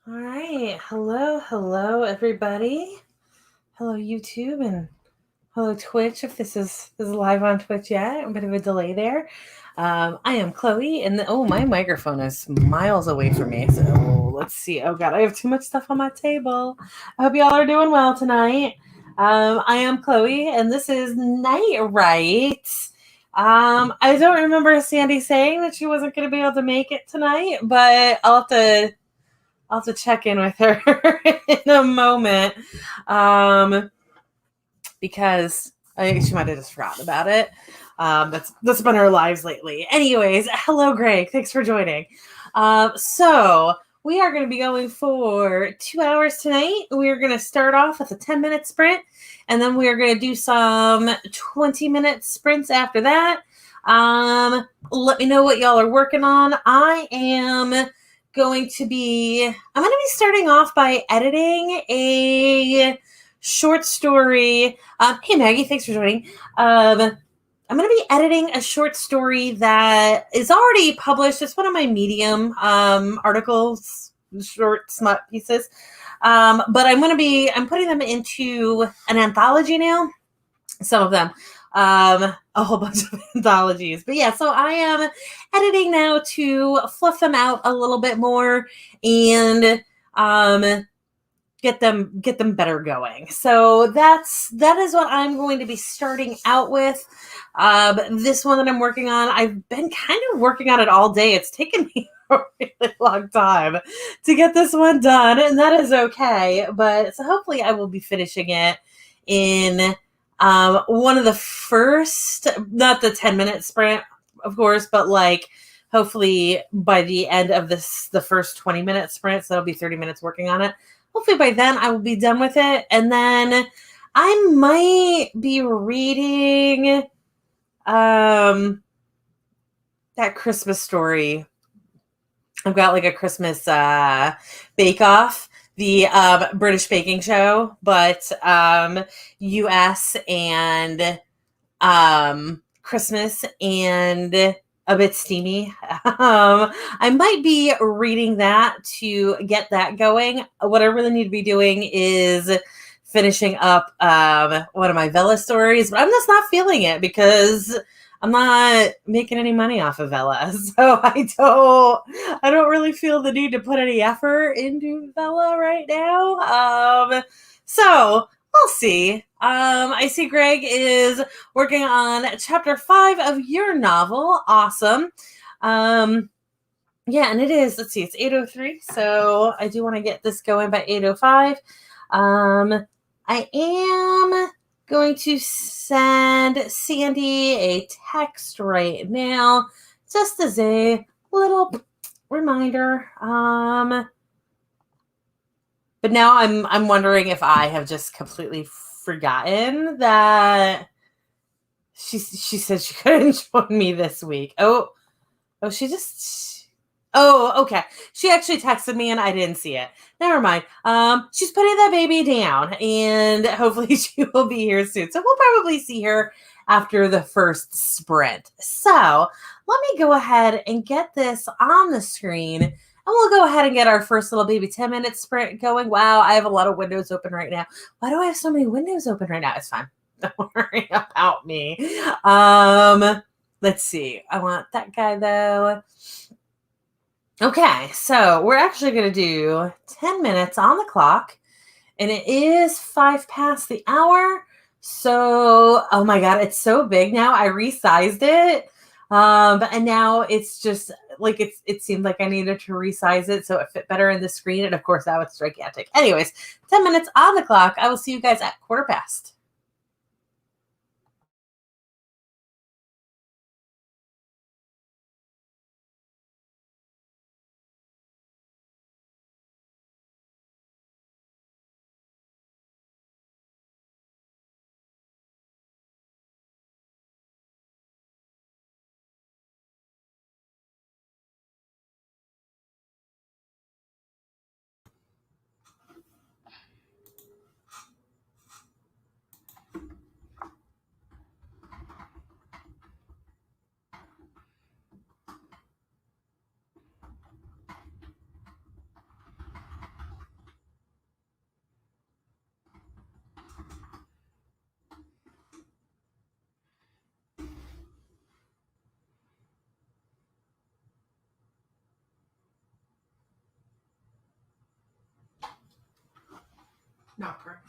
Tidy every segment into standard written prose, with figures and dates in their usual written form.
All right. Hello, everybody. Hello, YouTube, and hello, Twitch. If this is live on Twitch yet, a bit of a delay there. I am Chloe, and my microphone is miles away from me. So let's see. Oh God, I have too much stuff on my table. I hope y'all are doing well tonight. I am Chloe, and this is Night Right. I don't remember Sandy saying that she wasn't going to be able to make it tonight, but I'll have to check in with her in a moment, because I think she might have just forgotten about it. That's been our lives lately. Anyways, hello, Greg. Thanks for joining. So we are going to be going for 2 hours tonight. We are going to start off with a 10-minute sprint, and then we are going to do some 20-minute sprints after that. Let me know what y'all are working on. I'm going to be starting off by editing a short story. Hey Maggie, thanks for joining. I'm going to be editing a short story that is already published. It's one of my Medium articles, short smut pieces. But I'm putting them into an anthology now. Some of them. A whole bunch of anthologies. But yeah, so I am editing now to fluff them out a little bit more and get them better going. So that is what I'm going to be starting out with. This one that I'm working on, I've been kind of working on it all day. It's taken me a really long time to get this one done, and that is okay. But so hopefully I will be finishing it in one of the first, not the 10-minute sprint, of course, but like hopefully by the end of the first 20-minute sprint. So that'll be 30 minutes working on it. Hopefully by then I will be done with it. And then I might be reading that Christmas story. I've got like a Christmas bake off, the British baking show, but US and Christmas and a bit steamy. I might be reading that to get that going. What I really need to be doing is finishing up one of my Vella stories, but I'm just not feeling it because I'm not making any money off of Vella. So I don't really feel the need to put any effort into Vella right now. So we'll see. I see Greg is working on chapter 5 of your novel. Awesome. Yeah, and it is, let's see, it's 8:03, so I do want to get this going by 8:05. I am going to send Sandy a text right now, just as a little reminder. But now I'm wondering if I have just completely forgotten that she said she couldn't join me this week. Oh, she just. Oh, okay. She actually texted me and I didn't see it. Never mind. She's putting that baby down, and hopefully she will be here soon. So we'll probably see her after the first sprint. So let me go ahead and get this on the screen, and we'll go ahead and get our first little baby 10-minute sprint going. Wow, I have a lot of windows open right now. Why do I have so many windows open right now? It's fine. Don't worry about me. Let's see. I want that guy though. Okay, so we're actually going to do 10 minutes on the clock, and it is 5 past the hour. So, oh my God, it's so big now. I resized it. And now it's just like it seemed like I needed to resize it so it fit better in the screen. And of course, now it's gigantic. Anyways, 10 minutes on the clock. I will see you guys at 1:15. Not perfect.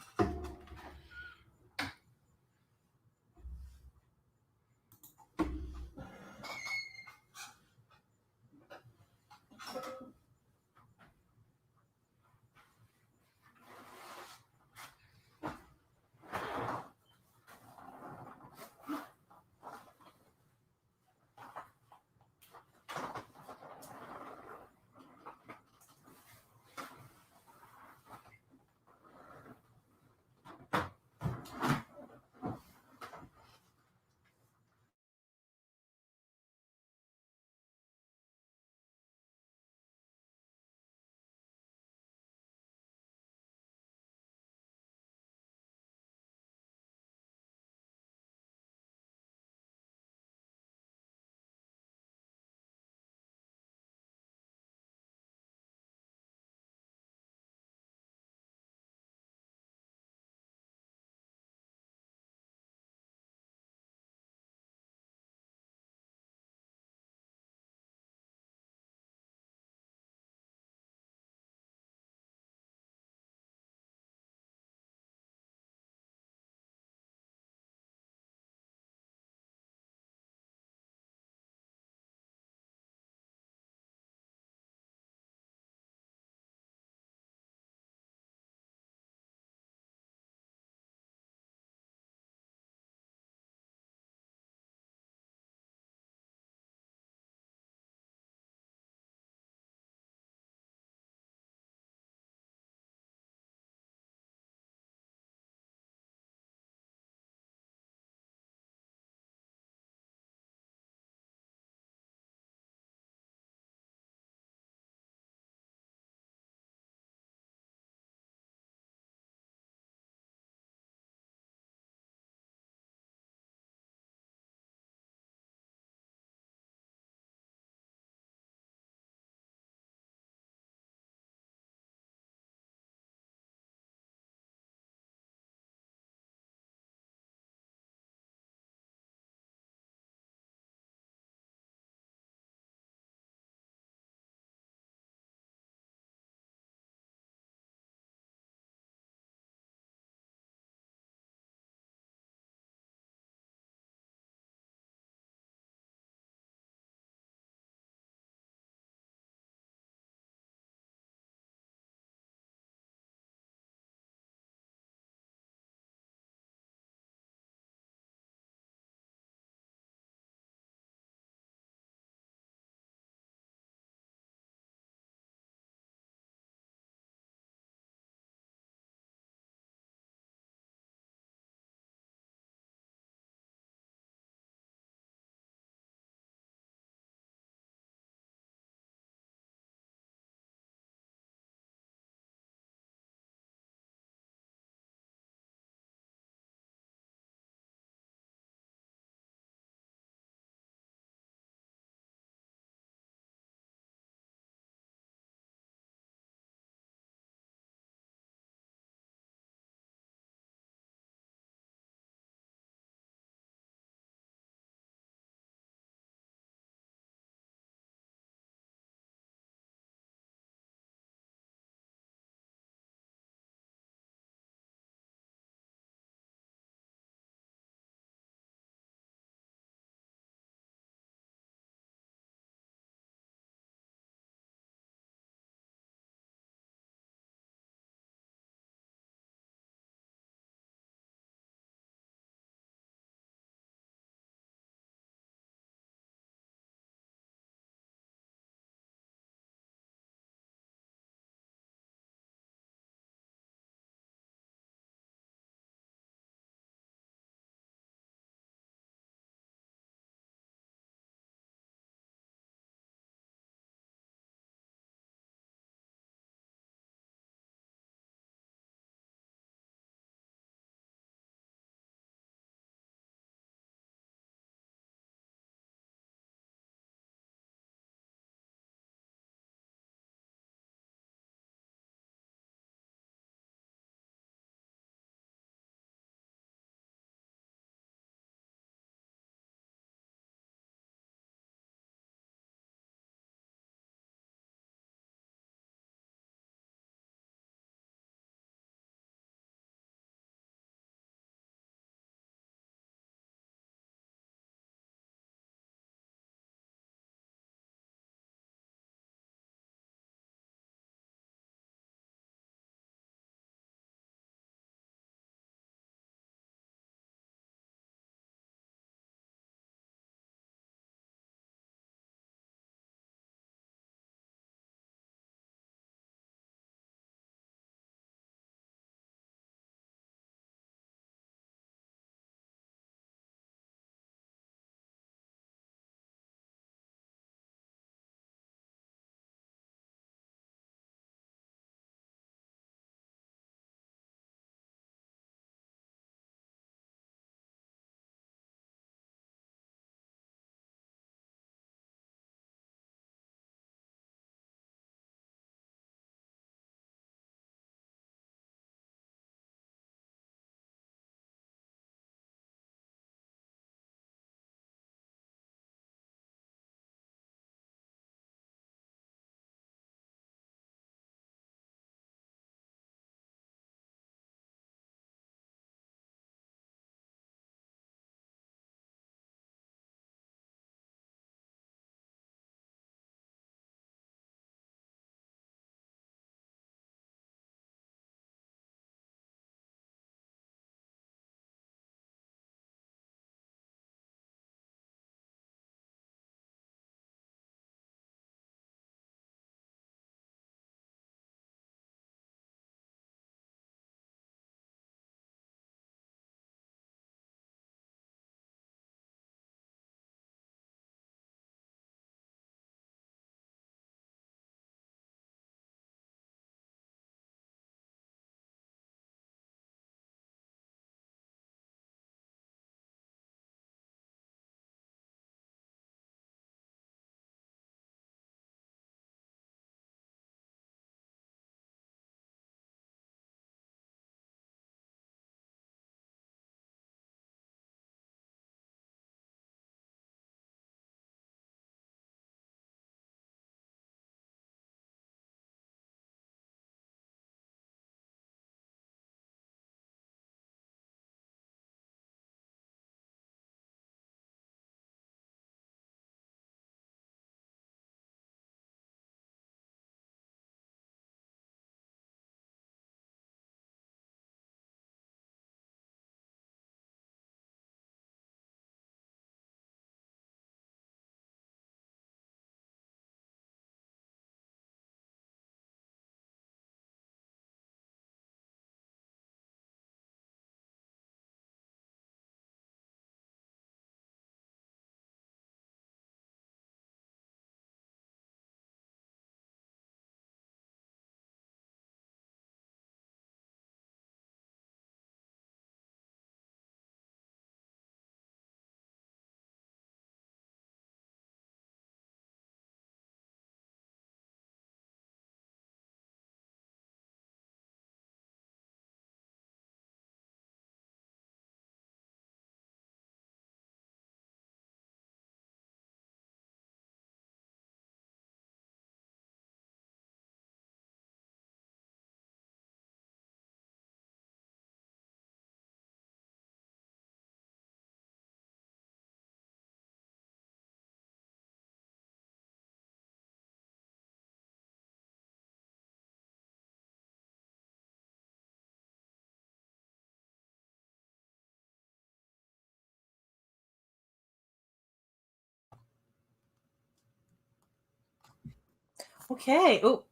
Okay. Oh,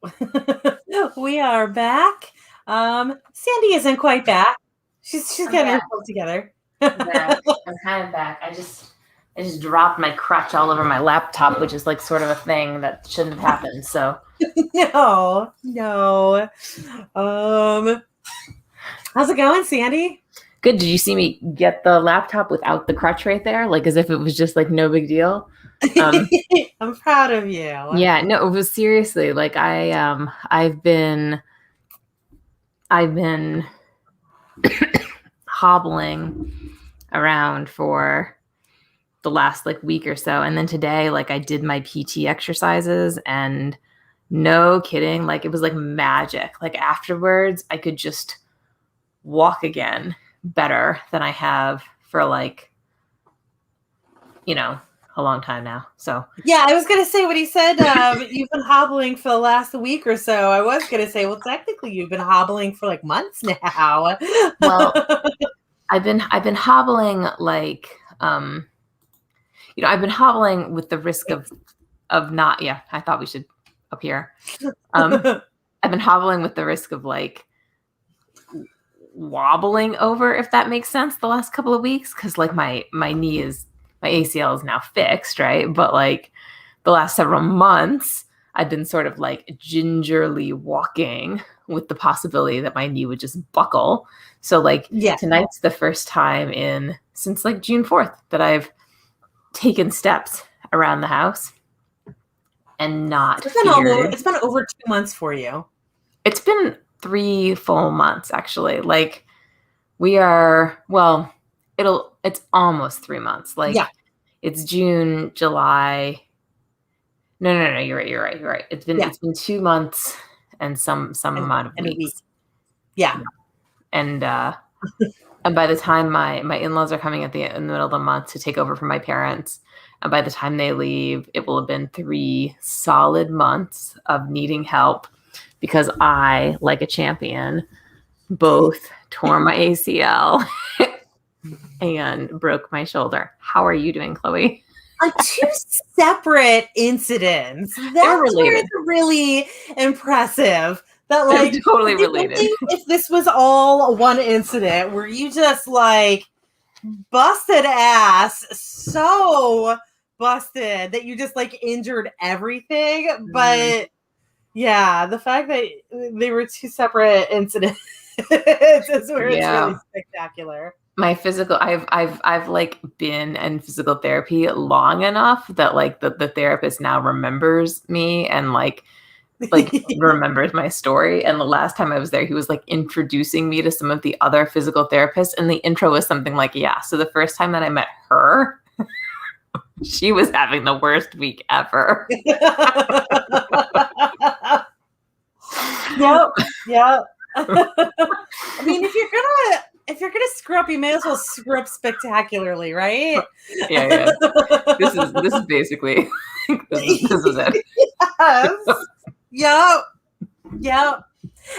we are back. Sandy isn't quite back. She's I'm getting back. herself together. I'm back. I'm kind of back. I just dropped my crutch all over my laptop, which is like sort of a thing that shouldn't have happened. So No. How's it going, Sandy? good. Did you see me get the laptop without the crutch right there? Like as if it was just like no big deal. I'm proud of you. Yeah, no, it was seriously like I've been hobbling around for the last like week or so, and then today like I did my PT exercises, and no kidding, like it was like magic. Like afterwards I could just walk again better than I have for like a long time now. So Yeah, I was gonna say when he said you've been hobbling for the last week or so. I was gonna say, well, technically you've been hobbling for like months now. well, I've been hobbling like I've been hobbling with the risk of not. Yeah, I thought we should up here. I've been hobbling with the risk of like wobbling over, if that makes sense, the last couple of weeks, because like my ACL is now fixed, right? But like the last several months, I've been sort of like gingerly walking with the possibility that my knee would just buckle. So like tonight's the first time since like June 4th that I've taken steps around the house and not it's been over 2 months for you. It's been 3 full months, actually. Like we are, well, it's almost 3 months. Like it's June, July. No, you're right. It's been 2 months and some amount of weeks. Yeah. And by the time my in-laws are coming in the middle of the month to take over from my parents, and by the time they leave, it will have been 3 solid months of needing help, because I, like a champion, both tore my ACL and broke my shoulder. How are you doing, Chloe? On 2 separate incidents. That's where it's really impressive. That like they're totally related. If this was all one incident where you just like busted ass, so busted that you just like injured everything, but yeah, the fact that they were 2 separate incidents is where it's really spectacular. My physical, I've like been in physical therapy long enough that like the therapist now remembers me and like remembers my story. And the last time I was there, he was like introducing me to some of the other physical therapists, and the intro was something like, so the first time that I met her, she was having the worst week ever. Yep. I mean, if you're gonna screw up, you may as well screw up spectacularly, right? Yeah. This is basically this is it. Yes. Yep.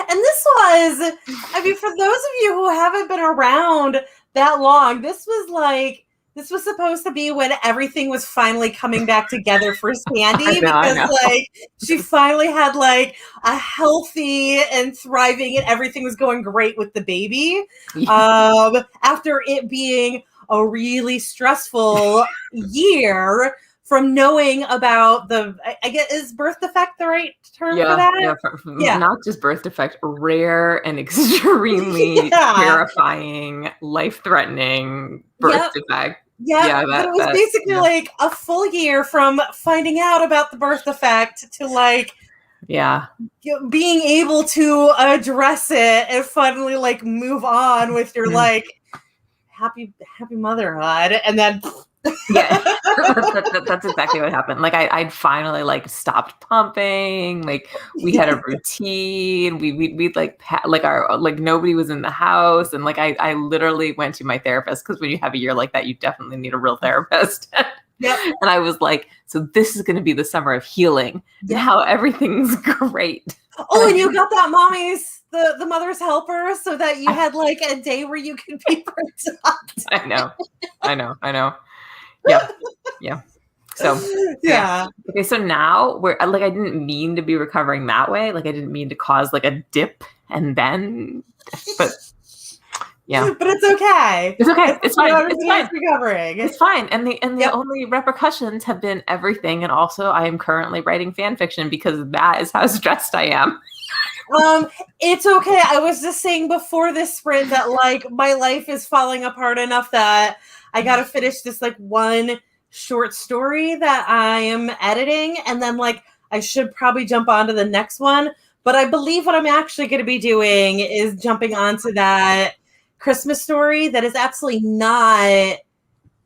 And this was, I mean, for those of you who haven't been around that long, this was supposed to be when everything was finally coming back together for Sandy, because like she finally had like a healthy and thriving, and everything was going great with the baby. After it being a really stressful year from knowing about I guess, is birth defect the right term for that? Yeah, not just birth defect, rare and extremely terrifying, life-threatening birth defect. But it was basically like a full year from finding out about the birth defect to like being able to address it and finally like move on with your like happy motherhood, and then that's exactly what happened. Like I'd finally like stopped pumping. Like we had a routine. We'd like our like nobody was in the house, and like I literally went to my therapist, because when you have a year like that, you definitely need a real therapist. And I was like, so this is going to be the summer of healing. Now everything's great. Oh, and you got that mommy's the mother's helper, so that you had like a day where you could be productive. I know. Yeah. So yeah. Okay, so now we're like, I didn't mean to be recovering that way. Like I didn't mean to cause like a dip and then, but yeah, But it's okay. it's okay. It's fine. It's Everybody else fine. recovering. It's fine. And the Yep. only repercussions have been everything. And also I am currently writing fan fiction because that is how stressed I am. It's okay. I was just saying before this sprint that like my life is falling apart enough that I got to finish this like one short story that I am editing, and then like I should probably jump onto the next one. But I believe what I'm actually going to be doing is jumping onto that Christmas story that is absolutely not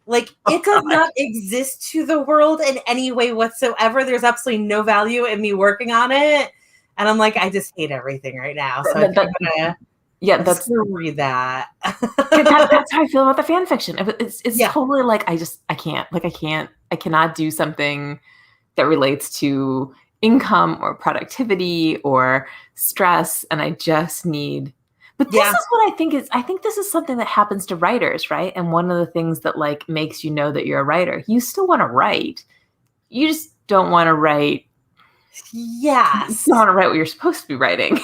like it does not exist to the world in any way whatsoever. There's absolutely no value in me working on it. And I'm like, I just hate everything right now. So I'm gonna read that. That's how I feel about the fan fiction. It's totally like I cannot do something that relates to income or productivity or stress, and I just need. But this is what I think this is something that happens to writers, right? And one of the things that like makes you know that you're a writer, you still want to write. You just don't want to write. Yes. You don't want to write what you're supposed to be writing.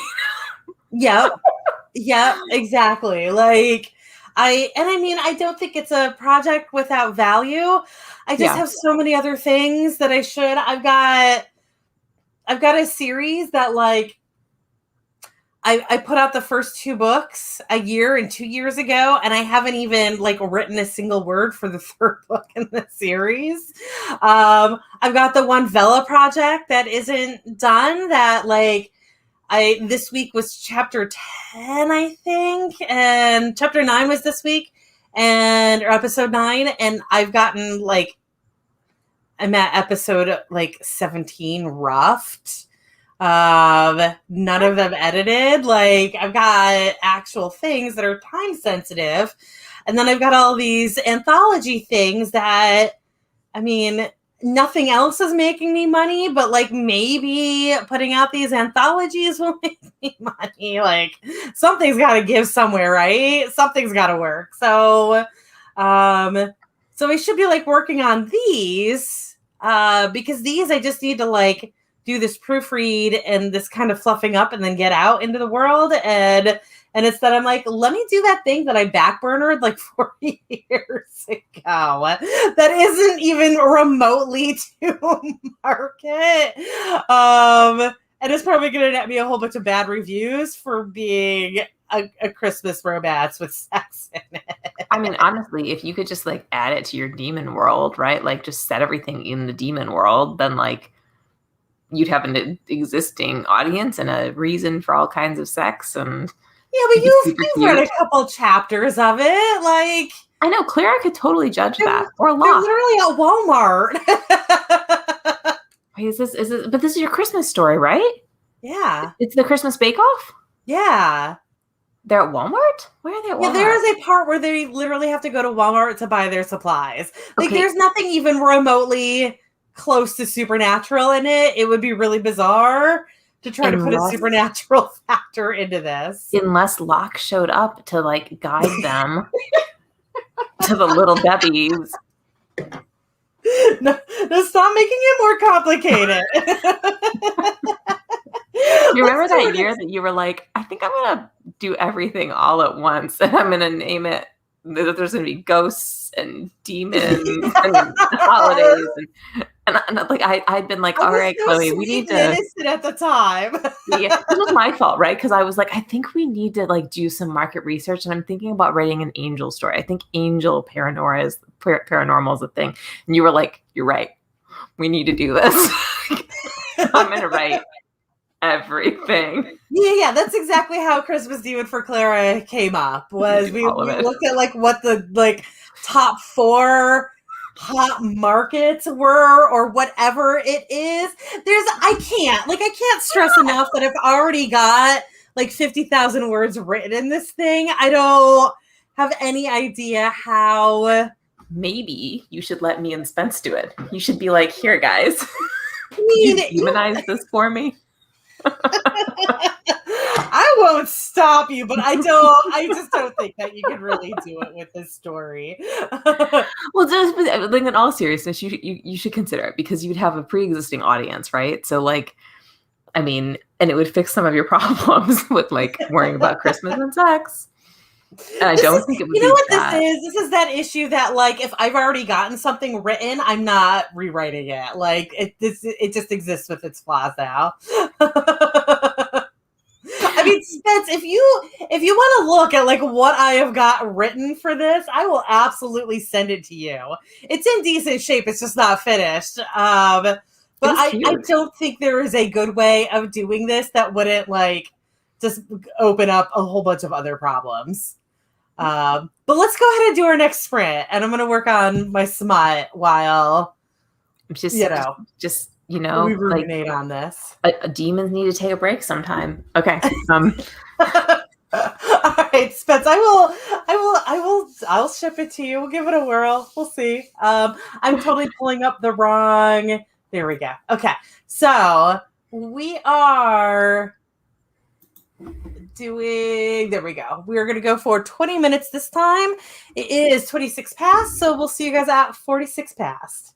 Yep. Yep, exactly. Like I don't think it's a project without value. I just have so many other things that I should. I've got a series that like I put out the first 2 books a year and 2 years ago, and I haven't even like written a single word for the 3rd book in the series. I've got the one Vela project that isn't done that like this week was chapter 10, I think, and chapter 9 was this week, or episode 9, and I've gotten like I'm at episode like 17 roughed. None of them edited. Like I've got actual things that are time sensitive, and then I've got all these anthology things that nothing else is making me money, but like maybe putting out these anthologies will make me money. Like something's got to give somewhere, right? Something's got to work. So we should be like working on these because these I just need to like do this proofread and this kind of fluffing up and then get out into the world. And it's that I'm like, let me do that thing that I backburnered like 4 years ago that isn't even remotely to market. And it's probably going to net me a whole bunch of bad reviews for being a Christmas romance with sex in it. I mean, honestly, if you could just like add it to your demon world, right? Like just set everything in the demon world, then like you'd have an existing audience and a reason for all kinds of sex. And yeah, but you've read a couple chapters of it. Like I know Clara could totally judge that. Or Locke. They're literally at Walmart. Wait, is this? But this is your Christmas story, right? Yeah. It's the Christmas Bake Off? Yeah. They're at Walmart? Where are they at Walmart? Yeah, there is a part where they literally have to go to Walmart to buy their supplies. Like there's nothing even remotely close to supernatural in it. It would be really bizarre to try to put a supernatural factor into this. Unless Locke showed up to like guide them to the little Debbies. No, stop making it more complicated. You remember that year that you were like, I think I'm going to do everything all at once and I'm going to name it. There's going to be ghosts and demons and holidays. And like, I'd been like, all right, Chloe, we need to. Innocent at the time. Yeah, it was my fault, right? Because I was like, I think we need to like do some market research. And I'm thinking about writing an angel story. I think angel paranormal is a thing. And you were like, you're right. We need to do this. I'm going to write everything. Yeah, that's exactly how Christmas Demon for Clara came up. Was we looked at like what the like top 4 hot markets were or whatever it is. I can't stress enough that I've already got like 50,000 words written in this thing. I don't have any idea how. Maybe you should let me and Spence do it. You should be like, here, guys. You demonize this for me. I won't stop you, but I just don't think that you can really do it with this story. Well, just like in all seriousness, you should consider it because you'd have a pre-existing audience, right? So like, I mean, and it would fix some of your problems with like worrying about Christmas and sex. And I don't think it would You know be what that. this is? This is that issue that like if I've already gotten something written, I'm not rewriting it. Like it just exists with its flaws now. I mean, Spence, if you want to look at like what I have got written for this, I will absolutely send it to you. It's in decent shape. It's just not finished. But I don't think there is a good way of doing this that wouldn't like just open up a whole bunch of other problems. But let's go ahead and do our next sprint, and I'm going to work on my smut while just we ruminate on this. Demons need to take a break sometime. Okay. All right, Spence. I'll ship it to you. We'll give it a whirl. We'll see. I'm totally pulling up the wrong. There we go. Okay, so we are doing. There we go. We're gonna go for 20 minutes this time. It is 26 past, so we'll see you guys at 46 past.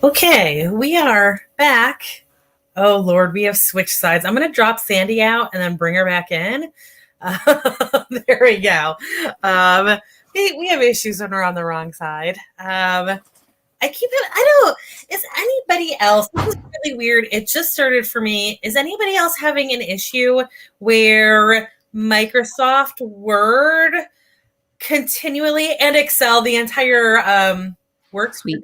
Okay, we are back. Oh Lord, we have switched sides. I'm gonna drop Sandy out and then bring her back in. There we go. We have issues when we're on the wrong side. I don't, is anybody else, this is really weird. It just started for me. Is anybody else having an issue where Microsoft Word continually and Excel, the entire works, the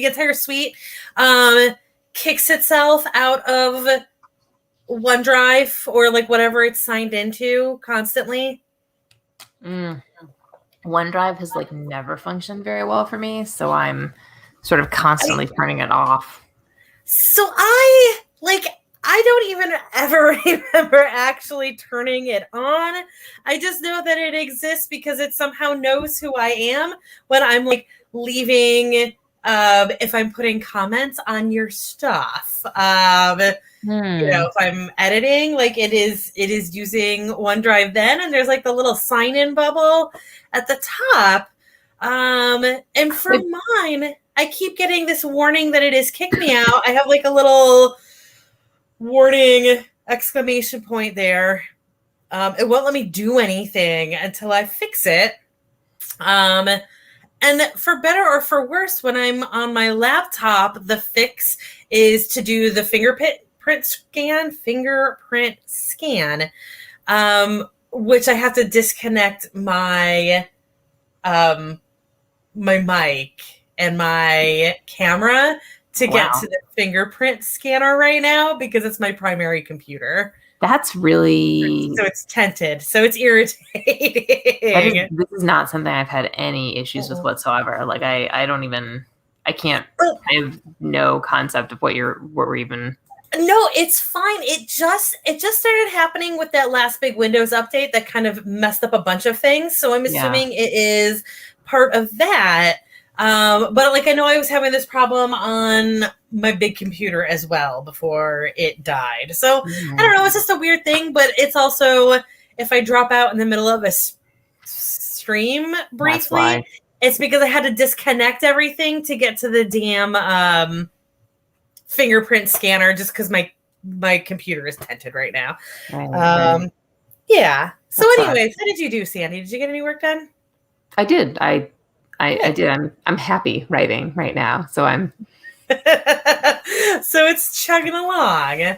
entire suite, kicks itself out of OneDrive or like whatever it's signed into constantly? OneDrive has like never functioned very well for me, so I'm sort of constantly turning it off. So I don't even ever remember actually turning it on. I just know that it exists because it somehow knows who I am when I'm like leaving, if I'm putting comments on your stuff. If I'm editing, like it is using OneDrive then, and there's like the little sign-in bubble at the top. And for mine, I keep getting this warning that it has kicked me out. I have like a little warning exclamation point there. It won't let me do anything until I fix it. And for better or for worse, when I'm on my laptop, the fix is to do the fingerprint scan, which I have to disconnect my my mic and my camera to get to the fingerprint scanner right now because it's my primary computer. That's really... So it's tinted. So it's irritating. This is not something I've had any issues with whatsoever. Like I have no concept of what we're even... No, it's fine. It just started happening with that last big Windows update that kind of messed up a bunch of things. So I'm assuming it is part of that. But like I know I was having this problem on my big computer as well before it died. So I don't know. It's just a weird thing, but it's also if I drop out in the middle of a stream briefly, it's because I had to disconnect everything to get to the damn fingerprint scanner just because my computer is tinted right now. Yeah. So anyways, how did you do, Sandy? Did you get any work done? I did. I did. I'm happy writing right now. So I'm so it's chugging along.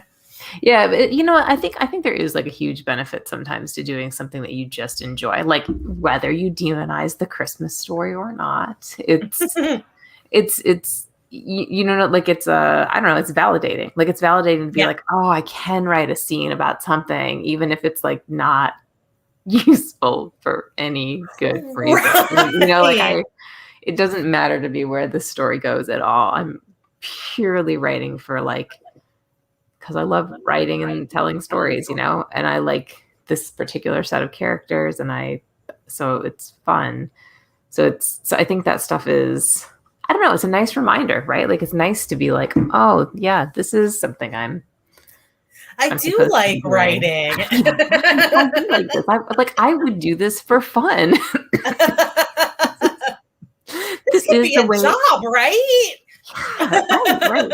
Yeah, but you know what? I think there is like a huge benefit sometimes to doing something that you just enjoy. Like whether you demonize the Christmas Story or not. It's you know, like it's I don't know, it's validating. Like it's validating to be like, oh, I can write a scene about something, even if it's like not useful for any good reason. Right. You know, like it doesn't matter to me where the story goes at all. I'm purely writing for like, because I love writing and telling stories, you know, and I like this particular set of characters, and so it's fun. So I think that stuff is, I don't know, it's a nice reminder, right? Like it's nice to be like, oh yeah, this is something I'm do like writing. I do like this. I would do this for fun. This could be a job, right? Yeah, right.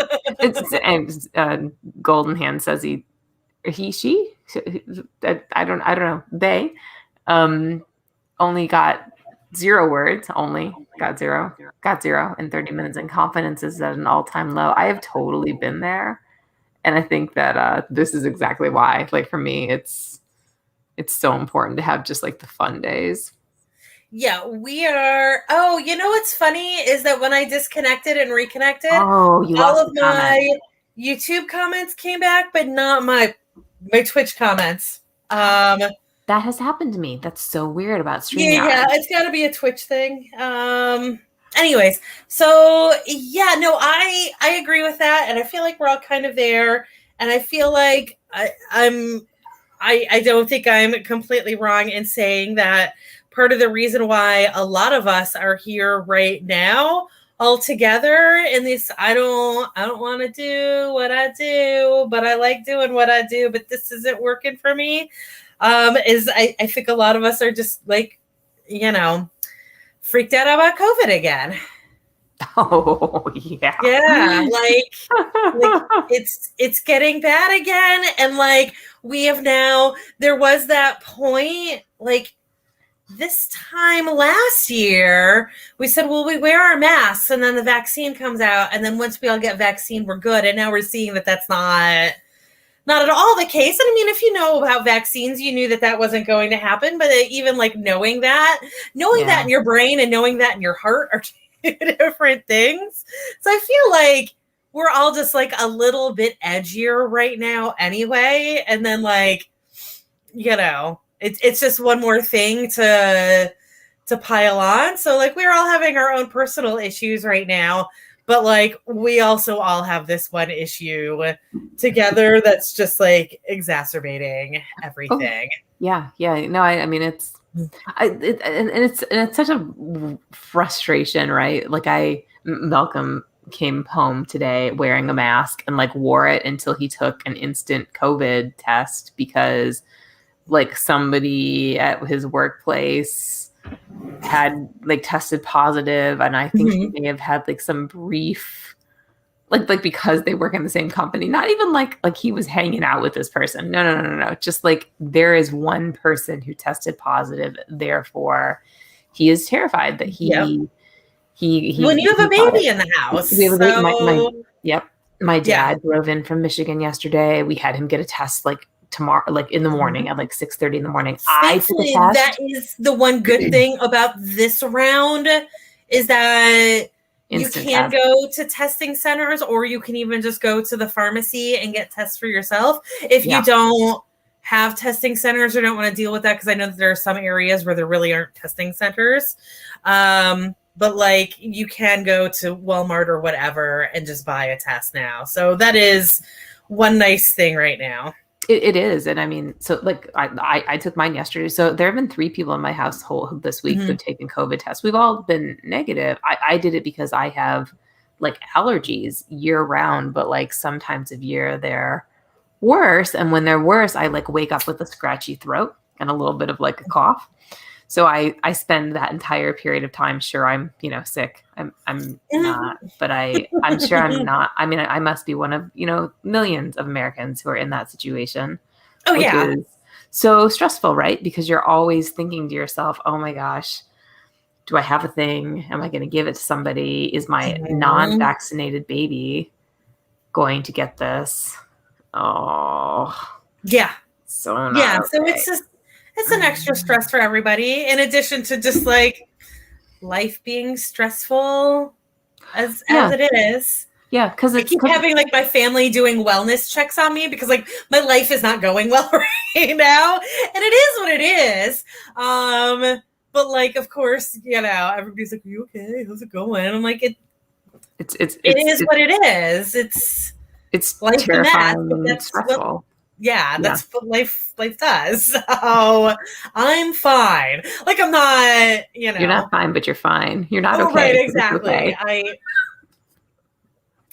And Golden Hand says she, I don't know. They only got 0 words, got zero in 30 minutes, and confidence is at an all-time low. I have totally been there. And I think that this is exactly why, like for me, it's so important to have just like the fun days. Yeah, we are. Oh, you know what's funny is that when I disconnected and reconnected, all of my YouTube comments came back, but not my Twitch comments. That has happened to me. That's so weird about StreamYard. Yeah, it's got to be a Twitch thing. Anyways, so yeah, no, I agree with that, and I feel like we're all kind of there, and I feel like I don't think I'm completely wrong in saying that part of the reason why a lot of us are here right now all together in this, I don't want to do what I do, but I like doing what I do, but this isn't working for me. Is I think a lot of us are just like, you know, freaked out about COVID again. Oh, yeah. Yeah, like it's getting bad again. And like we have now, there was that point, like this time last year, we said, well, we wear our masks and then the vaccine comes out. And then once we all get vaccine, we're good. And now we're seeing that that's not at all the case. And I mean, if you know about vaccines, you knew that that wasn't going to happen. But even like knowing that in your brain and knowing that in your heart are two different things. So I feel like we're all just like a little bit edgier right now anyway. And then like, you know, it's just one more thing to pile on. So like we're all having our own personal issues right now. But like we also all have this one issue together that's just like exacerbating everything. Oh, yeah. No, I mean it's such a frustration, right? Like Malcolm came home today wearing a mask and like wore it until he took an instant COVID test because like somebody at his workplace had like tested positive, and I think he may have had like some brief like because they work in the same company, not even like he was hanging out with this person. No, just like there is one person who tested positive, therefore he is terrified that he when you have a baby in the house. We have my dad drove in from Michigan yesterday. We had him get a test like tomorrow, like in the morning at like 6:30 in the morning. I took a test. That is the one good thing about this round is that instant you can go to testing centers, or you can even just go to the pharmacy and get tests for yourself. If you don't have testing centers or don't want to deal with that, because I know that there are some areas where there really aren't testing centers. But like you can go to Walmart or whatever and just buy a test now. So that is one nice thing right now. It is. And I mean, so like I took mine yesterday. So there have been 3 people in my household this week who've taken COVID tests. We've all been negative. I did it because I have like allergies year round, but like some times of year they're worse. And when they're worse, I like wake up with a scratchy throat and a little bit of like a cough. So I spend that entire period of time. Sure, I'm, sick. I'm not, but I'm sure I'm not. I mean, I must be one of, millions of Americans who are in that situation. Oh, yeah. Is so stressful, right? Because you're always thinking to yourself, oh my gosh, do I have a thing? Am I going to give it to somebody? Is my non-vaccinated baby going to get this? Oh, yeah. So not So it's an extra stress for everybody, in addition to just like life being stressful as it is. Yeah, because I keep having like my family doing wellness checks on me because like my life is not going well right now, and it is what it is. But like, of course, everybody's like, "Are you okay? How's it going?" I'm like, it is what it is. It's life terrifying and stressful. That's what life does. So I'm fine. Like I'm not, You're not fine, but you're fine. You're not okay. Right, exactly. Okay.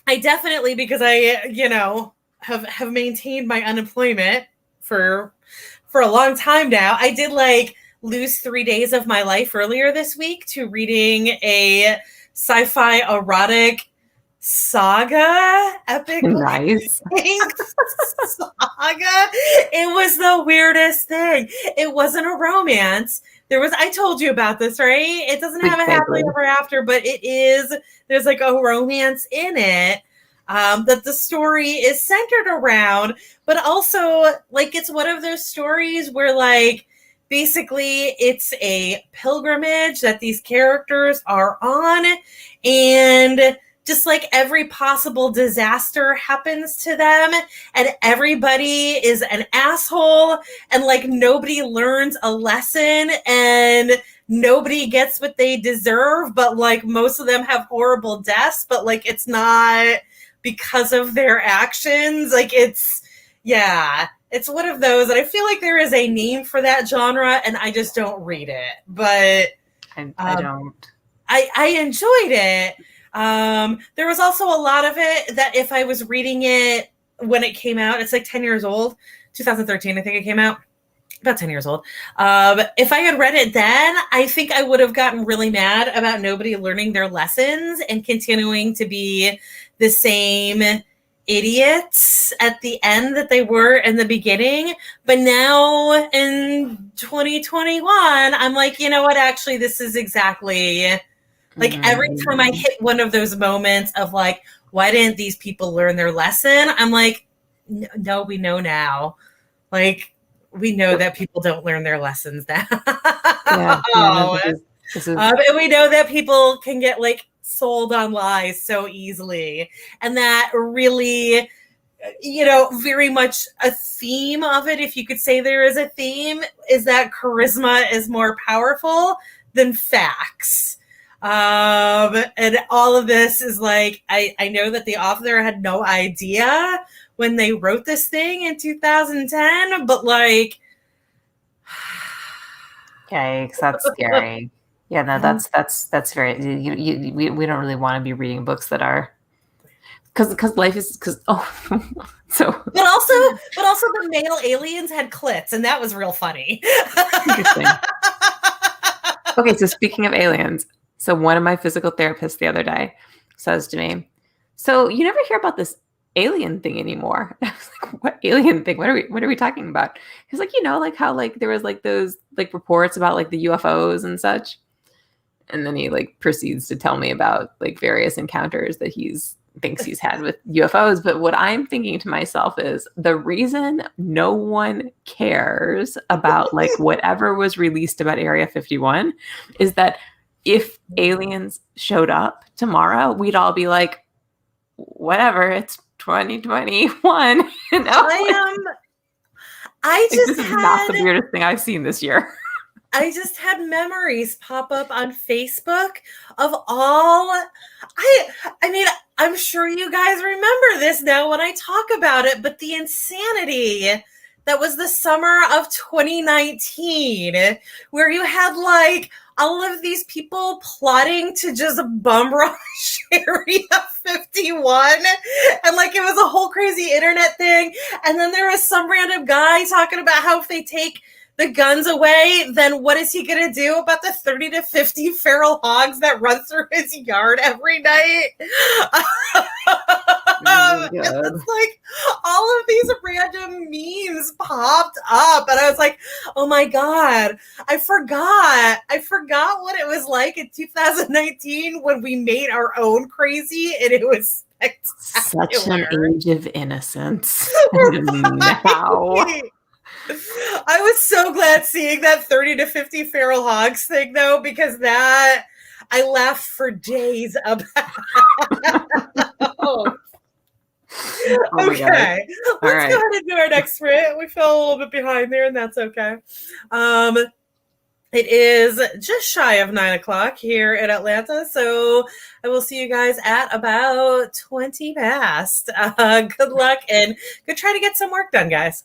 I definitely, because I, have maintained my unemployment for a long time now. I did like lose 3 days of my life earlier this week to reading a sci-fi erotic saga, epic nice saga. It was the weirdest thing. It wasn't a romance. I told you about this, right? It doesn't have a happily ever after, but there's like a romance in it that the story is centered around, but also like it's one of those stories where like basically it's a pilgrimage that these characters are on, and just like every possible disaster happens to them, and everybody is an asshole, and like nobody learns a lesson, and nobody gets what they deserve, but like most of them have horrible deaths, but like it's not because of their actions. Like it's one of those, and I feel like there is a name for that genre, and I just don't read it. But I don't. I enjoyed it. There was also a lot of it that if I was reading it when it came out, it's like 10 years old, 2013, I think it came out. about 10 years old. If I had read it then, I think I would have gotten really mad about nobody learning their lessons and continuing to be the same idiots at the end that they were in the beginning. But now in 2021, I'm like, you know what? Actually, this is exactly like every time I hit one of those moments of like, why didn't these people learn their lesson? I'm like, no, we know now. Like, we know that people don't learn their lessons now. No, this is And we know that people can get like sold on lies so easily. And that really, very much a theme of it, if you could say there is a theme, is that charisma is more powerful than facts. And all of this is like, I know that the author had no idea when they wrote this thing in 2010, but like, yikes, that's scary. Yeah, no, that's very. We don't really want to be reading books that are because life is so. But also the male aliens had clits, and that was real funny. Interesting. Okay, so speaking of aliens, so one of my physical therapists the other day says to me, "So you never hear about this alien thing anymore?" I was like, "What alien thing? What are we talking about?" He's like, like how like there was like those like reports about like the UFOs and such. And then he like proceeds to tell me about like various encounters that thinks he's had with UFOs. But what I'm thinking to myself is the reason no one cares about like whatever was released about Area 51 is that if aliens showed up tomorrow, we'd all be like, whatever, it's 2021. This is not the weirdest thing I've seen this year. I just had memories pop up on Facebook of all I mean, I'm sure you guys remember this now when I talk about it, but the insanity that was the summer of 2019, where you had like all of these people plotting to just bum rush Area 51. And like it was a whole crazy internet thing. And then there was some random guy talking about how if they take the guns away, then what is he going to do about the 30 to 50 feral hogs that run through his yard every night? It's like all of these random memes popped up, and I was like, oh my God, I forgot what it was like in 2019 when we made our own crazy, and it was spectacular. Such an age of innocence. Right. I was so glad seeing that 30 to 50 feral hogs thing, though, because that I laughed for days about. Okay, let's go ahead and do our next sprint. We fell a little bit behind there, and that's okay. It is just shy of 9:00 here in Atlanta, so I will see you guys at about 20 past. Good luck and go try to get some work done, guys.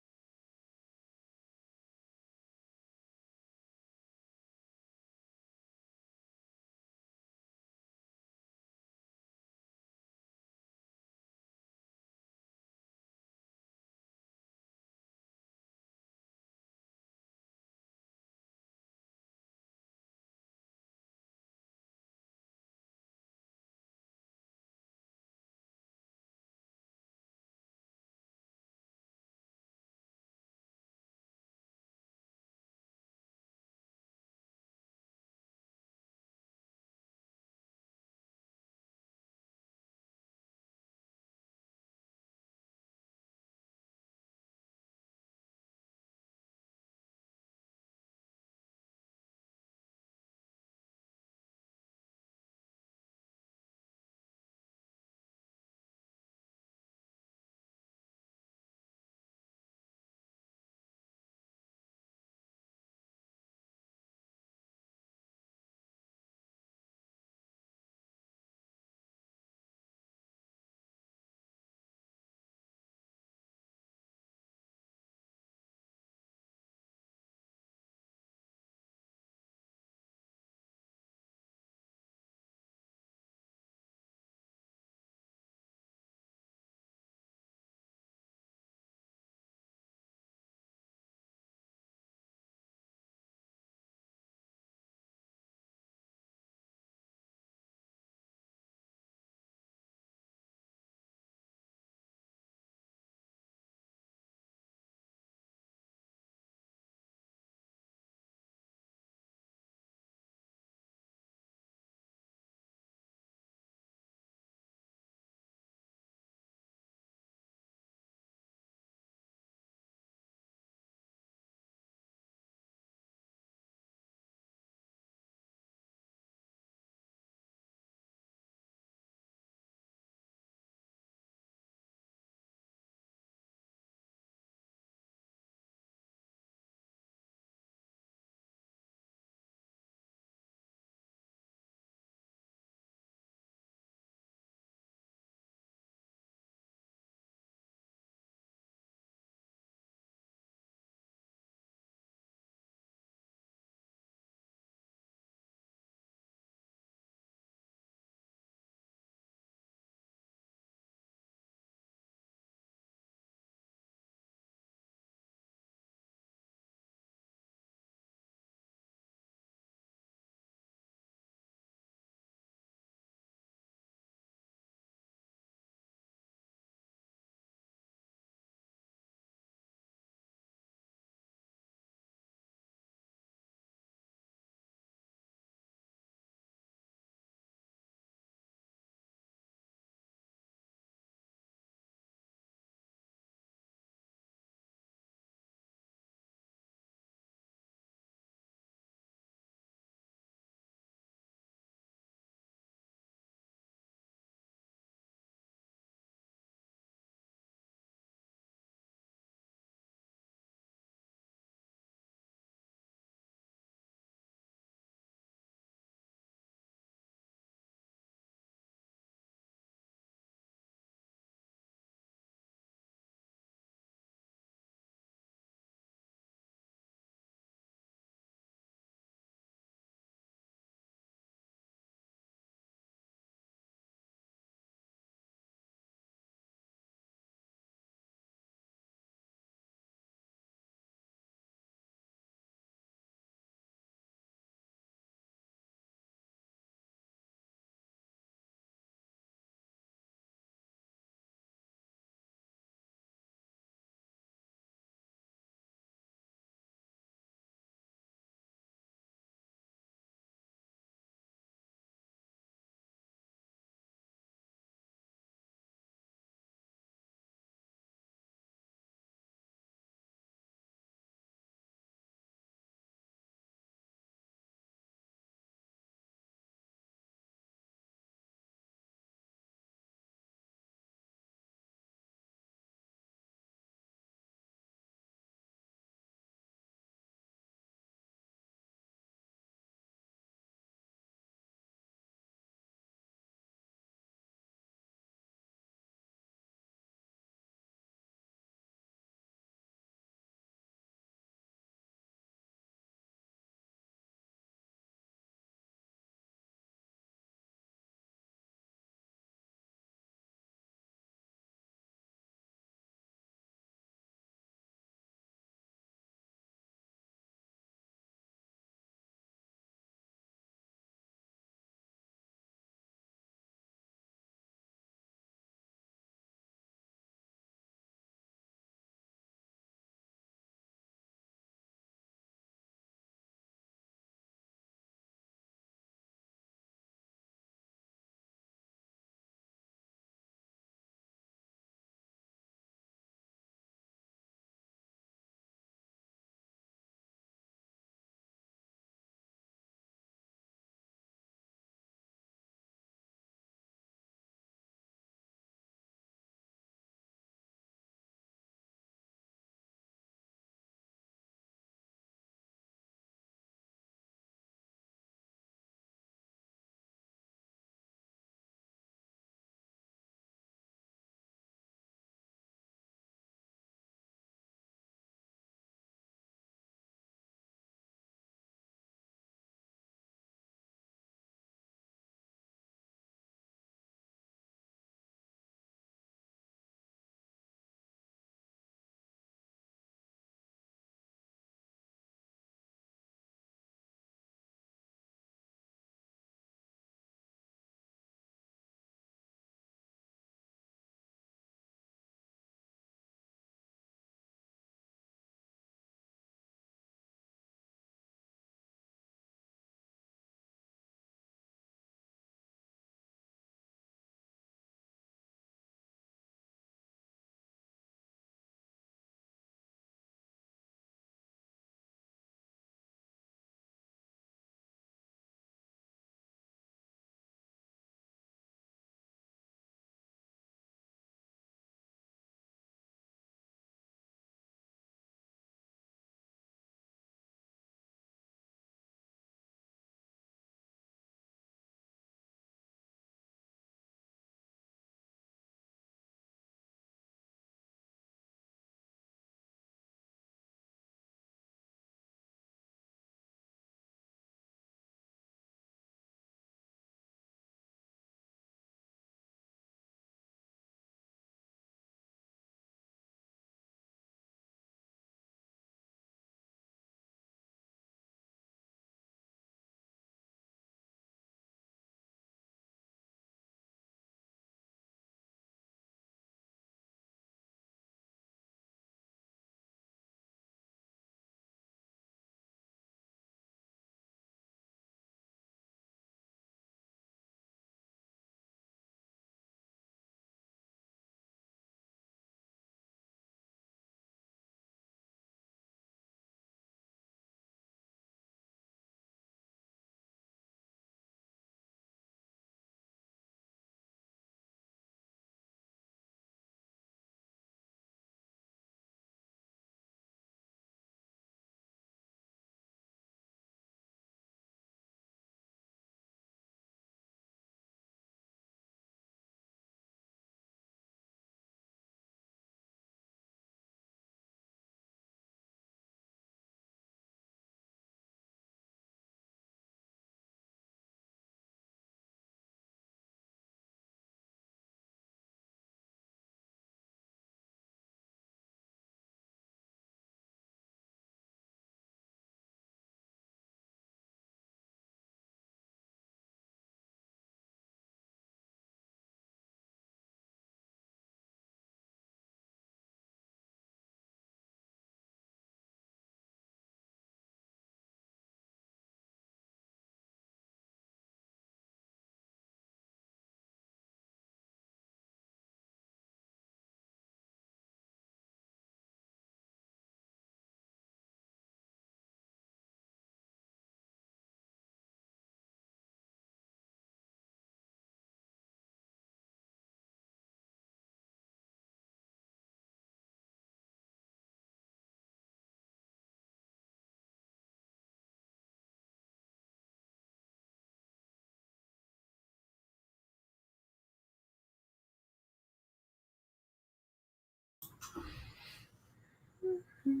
Okay,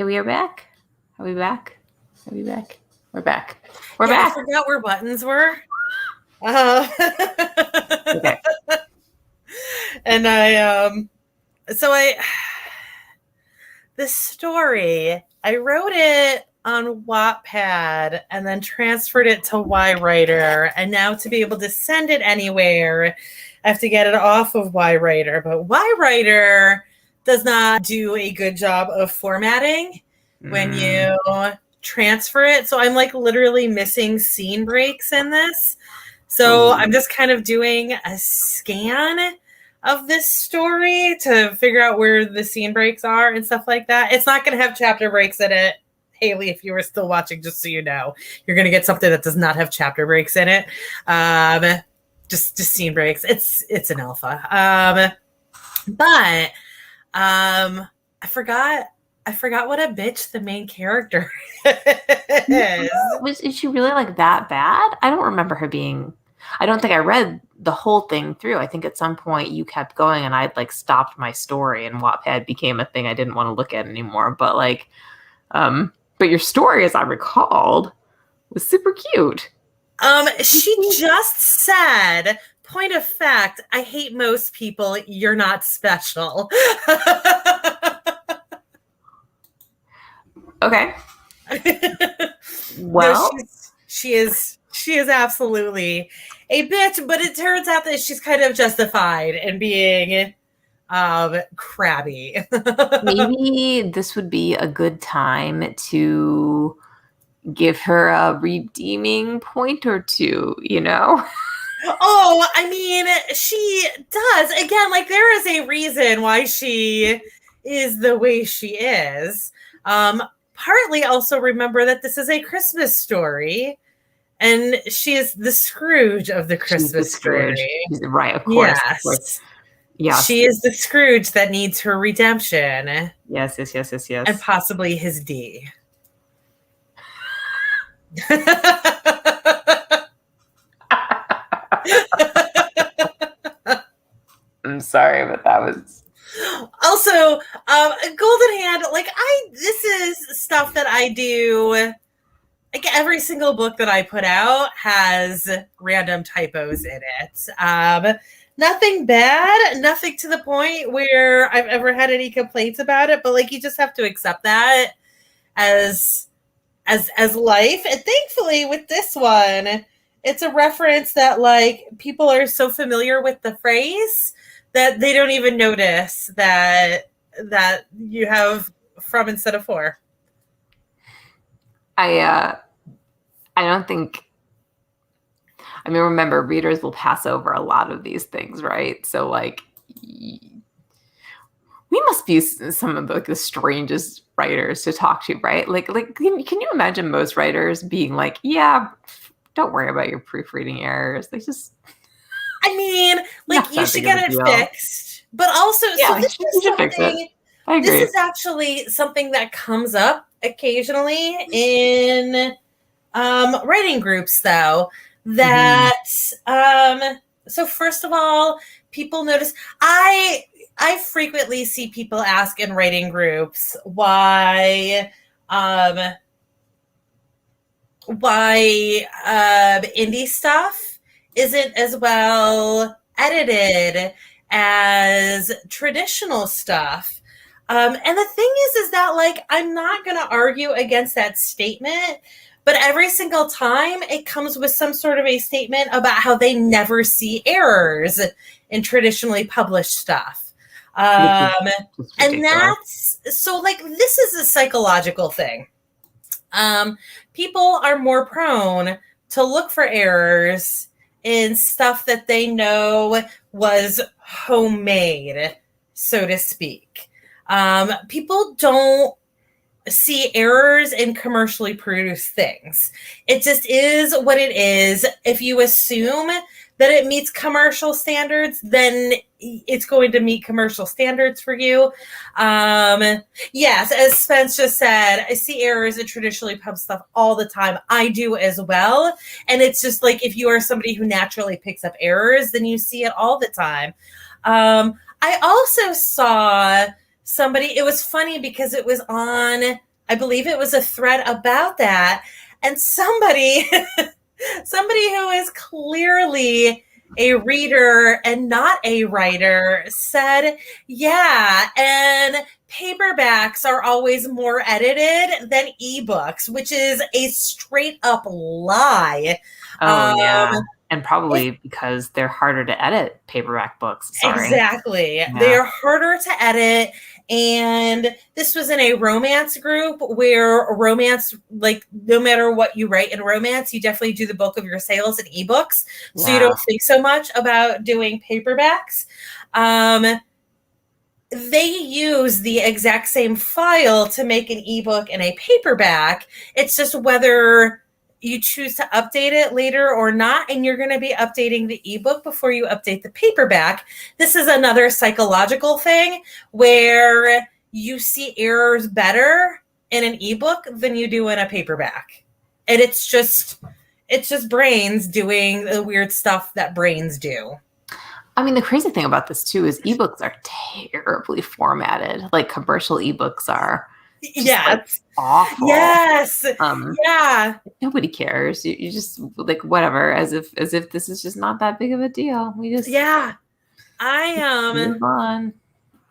we are back. Are we back? Are we back? We're back. We're Yeah, back. I forgot where buttons were. Okay. And this story, I wrote it on Wattpad and then transferred it to YWriter. And now to be able to send it anywhere, I have to get it off of YWriter. But YWriter does not do a good job of formatting when you transfer it. So I'm like literally missing scene breaks in this. So I'm just kind of doing a scan of this story to figure out where the scene breaks are and stuff like that. It's not going to have chapter breaks in it. Haley, if you were still watching, just so you know, you're going to get something that does not have chapter breaks in it. Just scene breaks. It's an alpha. But I forgot what a bitch the main character is. Is she really like that bad? I don't remember her being. I don't think I read the whole thing through. I think at some point you kept going and I'd like stopped my story and Wattpad became a thing I didn't want to look at anymore. But like, but your story, as I recalled, was super cute. She just said, point of fact, I hate most people. You're not special. Okay. Well, no, she is absolutely a bitch, but it turns out that she's kind of justified in being crabby. maybe this would be a good time to give her a redeeming point or two, you know? Oh, I mean, she does. Again, like there is a reason why she is the way she is. Partly also remember that this is a Christmas story. And she is the Scrooge of the Christmas story. Right, of course. Yes. Of course. Yes. She is the Scrooge that needs her redemption. Yes. And possibly his D. I'm sorry, but that was... Also, Golden Hand, like this is stuff that I do. Like every single book that I put out has random typos in it. Nothing bad, nothing to the point where I've ever had any complaints about it, but like you just have to accept that as life. And thankfully with this one, it's a reference that like people are so familiar with the phrase that they don't even notice that you have from instead of for. I don't think. I mean, remember, readers will pass over a lot of these things, right? So, like, we must be some of the strangest writers to talk to, right? Like, can you imagine most writers being like, "Yeah, don't worry about your proofreading errors. They just." I mean, like you should get it fixed, but also, so this is something. This is actually something that comes up occasionally in writing groups, though. That so first of all, people notice. I frequently see people ask in writing groups why indie stuff isn't as well edited as traditional stuff. And the thing is that like, I'm not going to argue against that statement, but every single time it comes with some sort of a statement about how they never see errors in traditionally published stuff. And that's, so like, this is a psychological thing. People are more prone to look for errors in stuff that they know was homemade, so to speak. People don't see errors in commercially produced things. It just is what it is. If you assume that it meets commercial standards, then it's going to meet commercial standards for you. Yes, as Spence just said, I see errors in traditionally pub stuff all the time. I do as well. And it's just like, if you are somebody who naturally picks up errors, then you see it all the time. I also saw somebody, it was funny because it was on, I believe it was a thread about that. And somebody, somebody who is clearly a reader and not a writer said, yeah, and paperbacks are always more edited than ebooks, which is a straight up lie. Oh, yeah. Um, And probably because they're harder to edit paperback books. Sorry. Exactly. Yeah. They are harder to edit. And this was in a romance group where romance, like no matter what you write in romance, you definitely do the bulk of your sales in ebooks. So you don't think so much about doing paperbacks. They use the exact same file to make an ebook and a paperback. It's just whether you choose to update it later or not, and you're going to be updating the ebook before you update the paperback. This is another psychological thing where you see errors better in an ebook than you do in a paperback. And it's just brains doing the weird stuff that brains do. I mean, the crazy thing about this too is ebooks are terribly formatted, like commercial ebooks are. Yes. Awful. Yes. Yeah. Nobody cares. You just like whatever, as if this is just not that big of a deal. We just move on.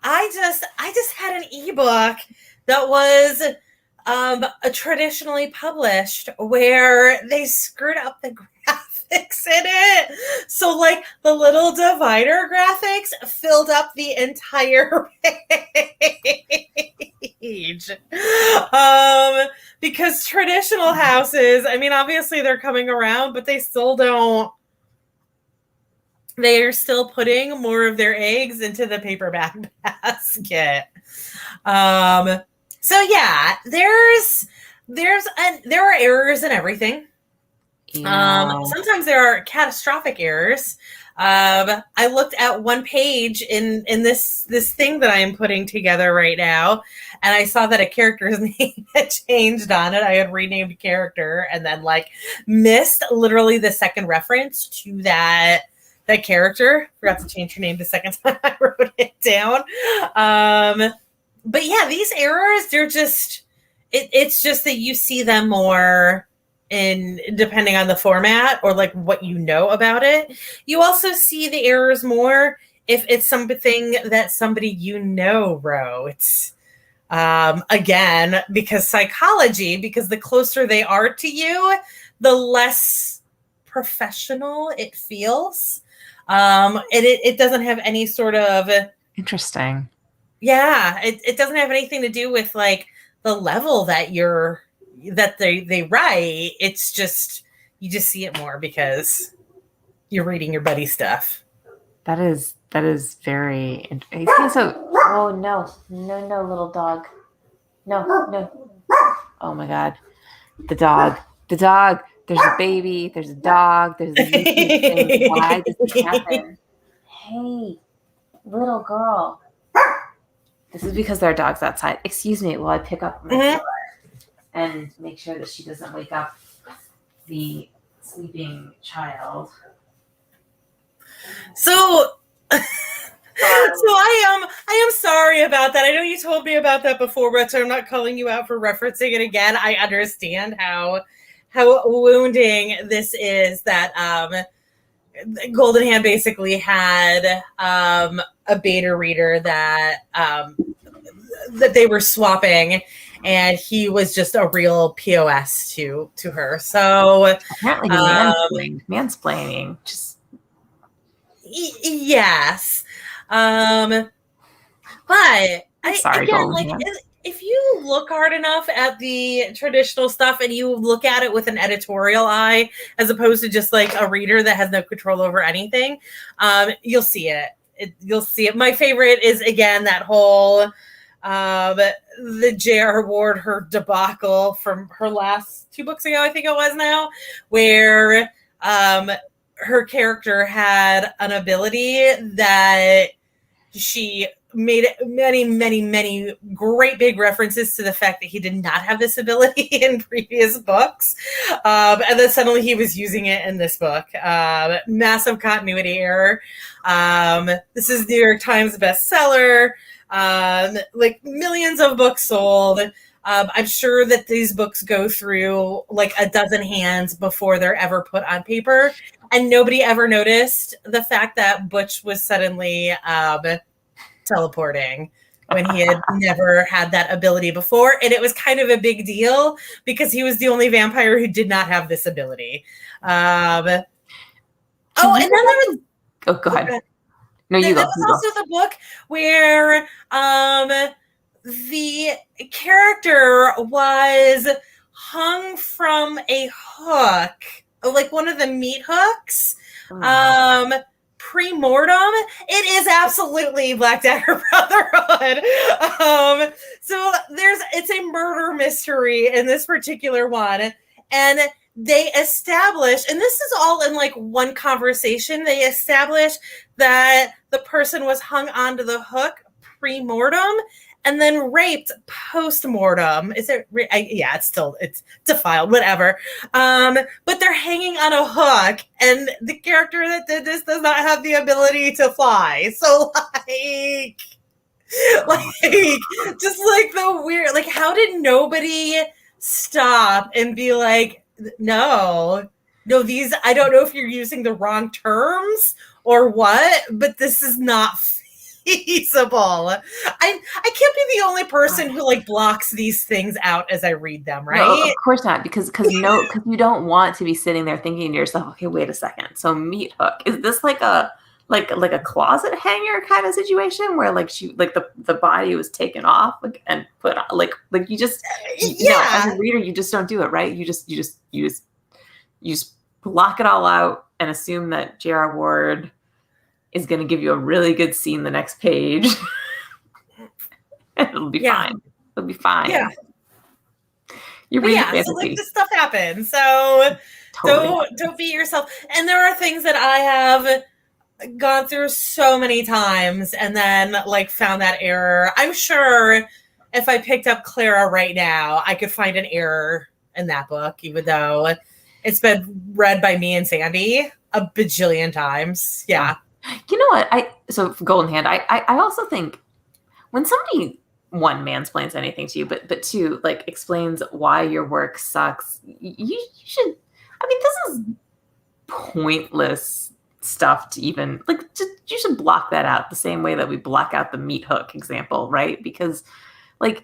I just had an ebook that was traditionally published where they screwed up the graphics in it. So like the little divider graphics filled up the entire page. Because traditional houses, I mean, obviously they're coming around, but they still don't. They are still putting more of their eggs into the paperback basket. So yeah, there are errors in everything. Yeah. Sometimes there are catastrophic errors. I looked at one page in this thing that I am putting together right now, and I saw that a character's name had changed on it. I had renamed a character and then like missed literally the second reference to that character. Forgot to change her name the second time I wrote it down. But yeah, these errors, they're just, it's just that you see them more in depending on the format or like what you know about it. You also see the errors more if it's something that somebody you know wrote. Again, because the closer they are to you, the less professional it feels. And it doesn't have any sort of interesting. Yeah, it doesn't have anything to do with like the level that they write. It's just you just see it more because you're reading your buddy stuff. That is very interesting. Oh no, little dog. No. Oh my God. The dog. There's a baby. There's a dog. There's a YouTube thing. Why does this happen? Hey, little girl. This is because there are dogs outside. Excuse me while I pick up my door and make sure that she doesn't wake up the sleeping child. So I am sorry about that. I know you told me about that before, but so I'm not calling you out for referencing it again. I understand how wounding this is that Golden Hand basically had a beta reader that they were swapping, and he was just a real POS to her. So apparently mansplaining. Just yes. But sorry, again, like if you look hard enough at the traditional stuff and you look at it with an editorial eye, as opposed to just like a reader that has no control over anything, you'll see it. You'll see it. My favorite is again that whole the J.R. Ward, her debacle from her last 2 books ago, I think it was now, where her character had an ability that she made many, many, many great big references to the fact that he did not have this ability in previous books. And then suddenly he was using it in this book. Massive continuity error. This is New York Times bestseller. Like millions of books sold. I'm sure that these books go through like a dozen hands before they're ever put on paper. And nobody ever noticed the fact that Butch was suddenly teleporting when he had never had that ability before. And it was kind of a big deal because he was the only vampire who did not have this ability. And then there was... Oh, go ahead. No, you there go. was also the book where the character was hung from a hook, like one of the meat hooks. Pre-mortem. It is absolutely Black Dagger Brotherhood. So it's a murder mystery in this particular one, and they establish, and this is all in like one conversation, they establish that the person was hung onto the hook pre-mortem and then raped post-mortem. Is it? Yeah, it's defiled, whatever. But they're hanging on a hook, and the character that did this does not have the ability to fly. So just like the weird, like, how did nobody stop and be like, no, these, I don't know if you're using the wrong terms or what, but this is not feasible. I can't be the only person who like blocks these things out as I read them, right? No, of course not, because you don't want to be sitting there thinking to yourself, okay, wait a second. So meat hook, is this like a closet hanger kind of situation where like she, like the body was taken off and put on, like you just, as a reader, you just don't do it, right? You just block it all out and assume that J.R. Ward is going to give you a really good scene the next page. It'll be fine. It'll be fine. Yeah. You're reading fantasy. So like this stuff happens. So totally. Don't beat yourself. And there are things that I have gone through so many times and then like found that error. I'm sure if I picked up Clara right now, I could find an error in that book, even though it's been read by me and Sandy a bajillion times. Yeah. You know what? So Golden Hand, I also think when somebody, one, mansplains anything to you, but two, like explains why your work sucks, you should, I mean, this is pointless stuff to even, like, you should block that out the same way that we block out the meat hook example, right? Because like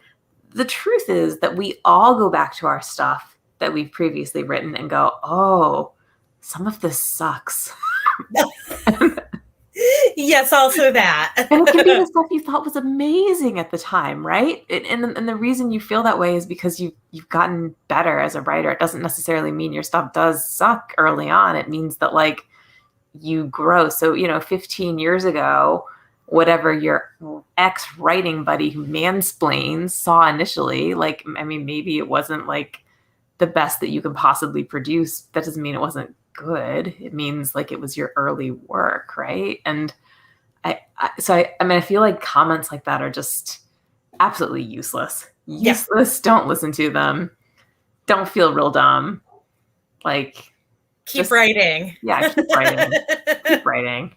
the truth is that we all go back to our stuff that we've previously written and go, oh, some of this sucks. Yes, also that. And it can be the stuff you thought was amazing at the time, right? And the reason you feel that way is because you've gotten better as a writer. It doesn't necessarily mean your stuff does suck early on. It means that like you grow. So, 15 years ago, whatever your ex-writing buddy who mansplains saw initially, like, I mean, maybe it wasn't like the best that you could possibly produce. That doesn't mean it wasn't good. It means like it was your early work, right? And I feel like comments like that are just absolutely useless. Useless. Yeah. Don't listen to them. Don't feel real dumb. Like, keep writing. Yeah, keep writing. Keep writing.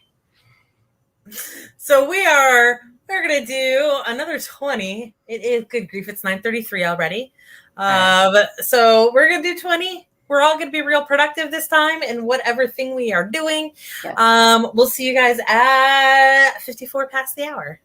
So we're gonna do another 20. It is, good grief, it's 9:33 already. So we're gonna do 20. We're all going to be real productive this time in whatever thing we are doing. Yes. We'll see you guys at 54 past the hour.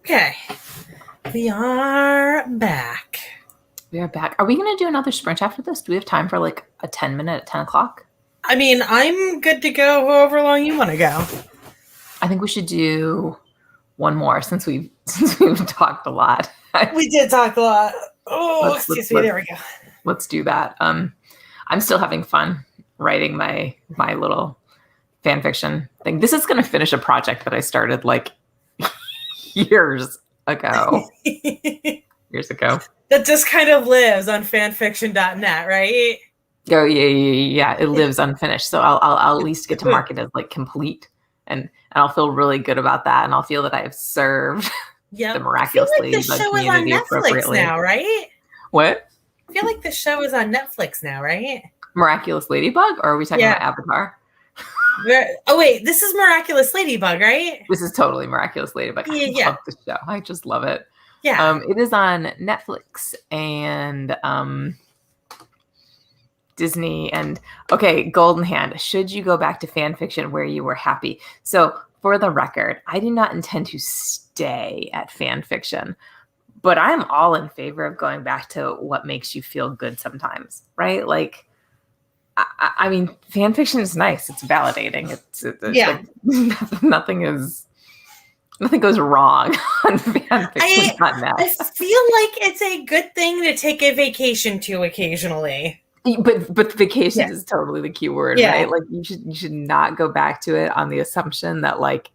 Okay. We are back. We are back. Are we going to do another sprint after this? Do we have time for like a 10-minute at 10 o'clock? I mean, I'm good to go however long you want to go. I think we should do one more since we've talked a lot. We did talk a lot. Oh, excuse me. There we go. Let's do that. I'm still having fun writing my little fan fiction thing. This is going to finish a project that I started like years ago. That just kind of lives on fanfiction.net, right? Oh yeah. It lives unfinished, so I'll at least get to mark it as like complete, and I'll feel really good about that, and I'll feel that I have served the Miraculous Ladybug community appropriately. Now, right? What? I feel like the show is on Netflix now, right? Miraculous Ladybug, or are we talking about Avatar? Oh wait, this is Miraculous Ladybug, right? This is totally Miraculous Ladybug. I love the show. I just love it. Yeah. It is on Netflix and Disney and Golden Hand. Should you go back to fan fiction where you were happy? So for the record, I do not intend to stay at fan fiction, but I'm all in favor of going back to what makes you feel good sometimes, right? Like, I mean, fan fiction is nice. It's validating. It's like, nothing goes wrong on fan fiction. I feel like it's a good thing to take a vacation to occasionally. But vacation is totally the key word, right? Like you should not go back to it on the assumption that like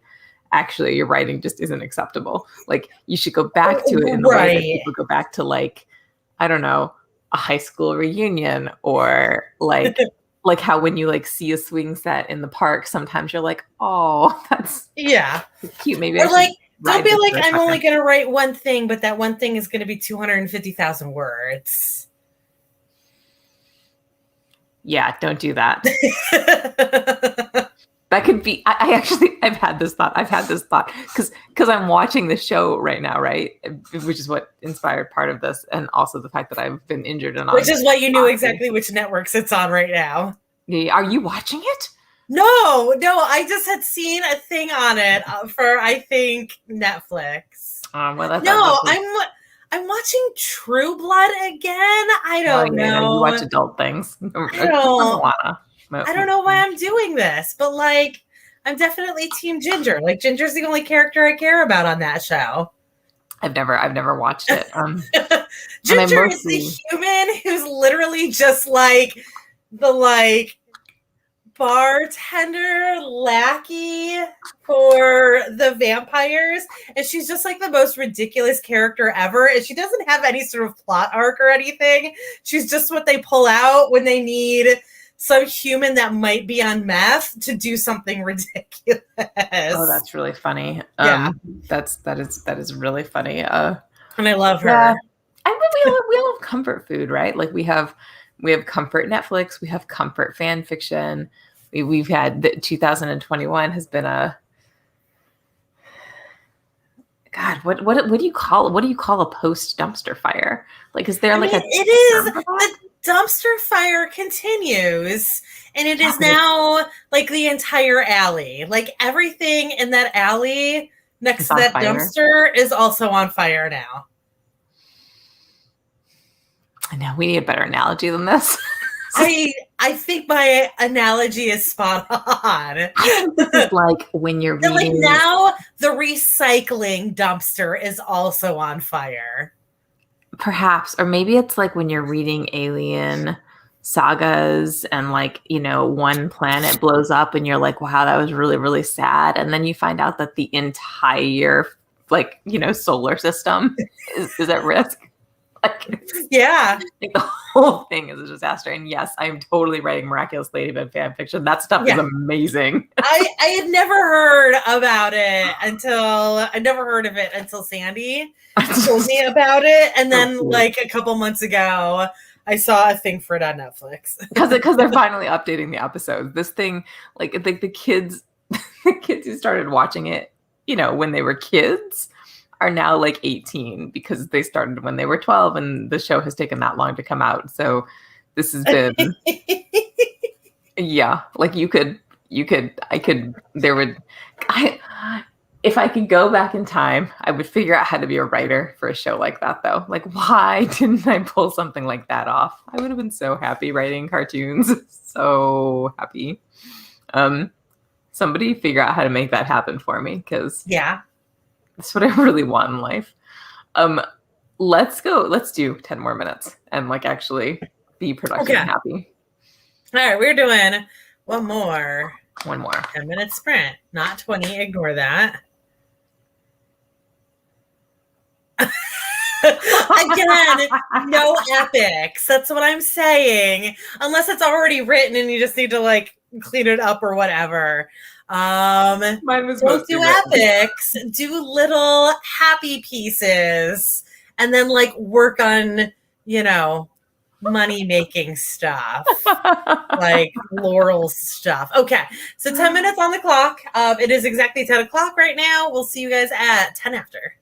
actually your writing just isn't acceptable. Like you should go back to it in the way that people go back to like, I don't know, a high school reunion, or like like how when you like see a swing set in the park, sometimes you're like, oh, that's cute. Maybe or like don't be like, I'm only going to write one thing, but that one thing is going to be 250,000 words. Yeah, don't do that. That could be. I've had this thought because I'm watching the show right now, right? Which is what inspired part of this, and also the fact that I've been injured and which is why you knew exactly which networks it's on right now. Yeah, are you watching it? No. I just had seen a thing on it for I think Netflix. I'm watching True Blood again. I don't know. You watch adult things. I don't know why I'm doing this, but like, I'm definitely Team Ginger. Like, Ginger's the only character I care about on that show. I've never watched it. Ginger is the human who's literally just like the bartender lackey for the vampires, and she's just like the most ridiculous character ever, and she doesn't have any sort of plot arc or anything. She's just what they pull out when they need some human that might be on meth to do something ridiculous. Oh, that's really funny. That is really funny. And I love her. Yeah. We all have comfort food, right? Like we have comfort Netflix, we have comfort fan fiction. We've had 2021 has been a God. What do you call a post dumpster fire? Like, is there it is the dumpster fire continues, and it is now like the entire alley, like everything in that alley next to that dumpster is also on fire now. I know we need a better analogy than this. I think my analogy is spot on. This is like when you're reading... like now the recycling dumpster is also on fire. Perhaps, or maybe it's like when you're reading alien sagas and like, one planet blows up and you're like, wow, that was really, really sad. And then you find out that the entire solar system is at risk. Like the whole thing is a disaster. And yes, I'm totally writing Miraculous Ladybug fan fiction. That stuff is amazing. I had never heard about it until Sandy told me about it. And then like a couple months ago, I saw a thing for it on Netflix. Because they're finally updating the episodes. This thing, like the kids who started watching it, when they were kids, are now like 18 because they started when they were 12, and the show has taken that long to come out. So this has been, If I could go back in time, I would figure out how to be a writer for a show like that, though. Like, why didn't I pull something like that off? I would have been so happy writing cartoons. So happy. Um, Somebody figure out how to make that happen for me, because Yeah. that's what I really want in life. Um, let's go. Let's do 10 more minutes and like actually be productive and happy. All right, we're doing one more. One more. 10-minute sprint, not 20. Ignore that. Again, no epics. That's what I'm saying. Unless it's already written and you just need to like clean it up or whatever. Mine was Don't do written. epics. Do little happy pieces and then like work on, money making stuff. Like Laurel's stuff. Okay. So 10 minutes on the clock. It is exactly 10 o'clock right now. We'll see you guys at 10 after.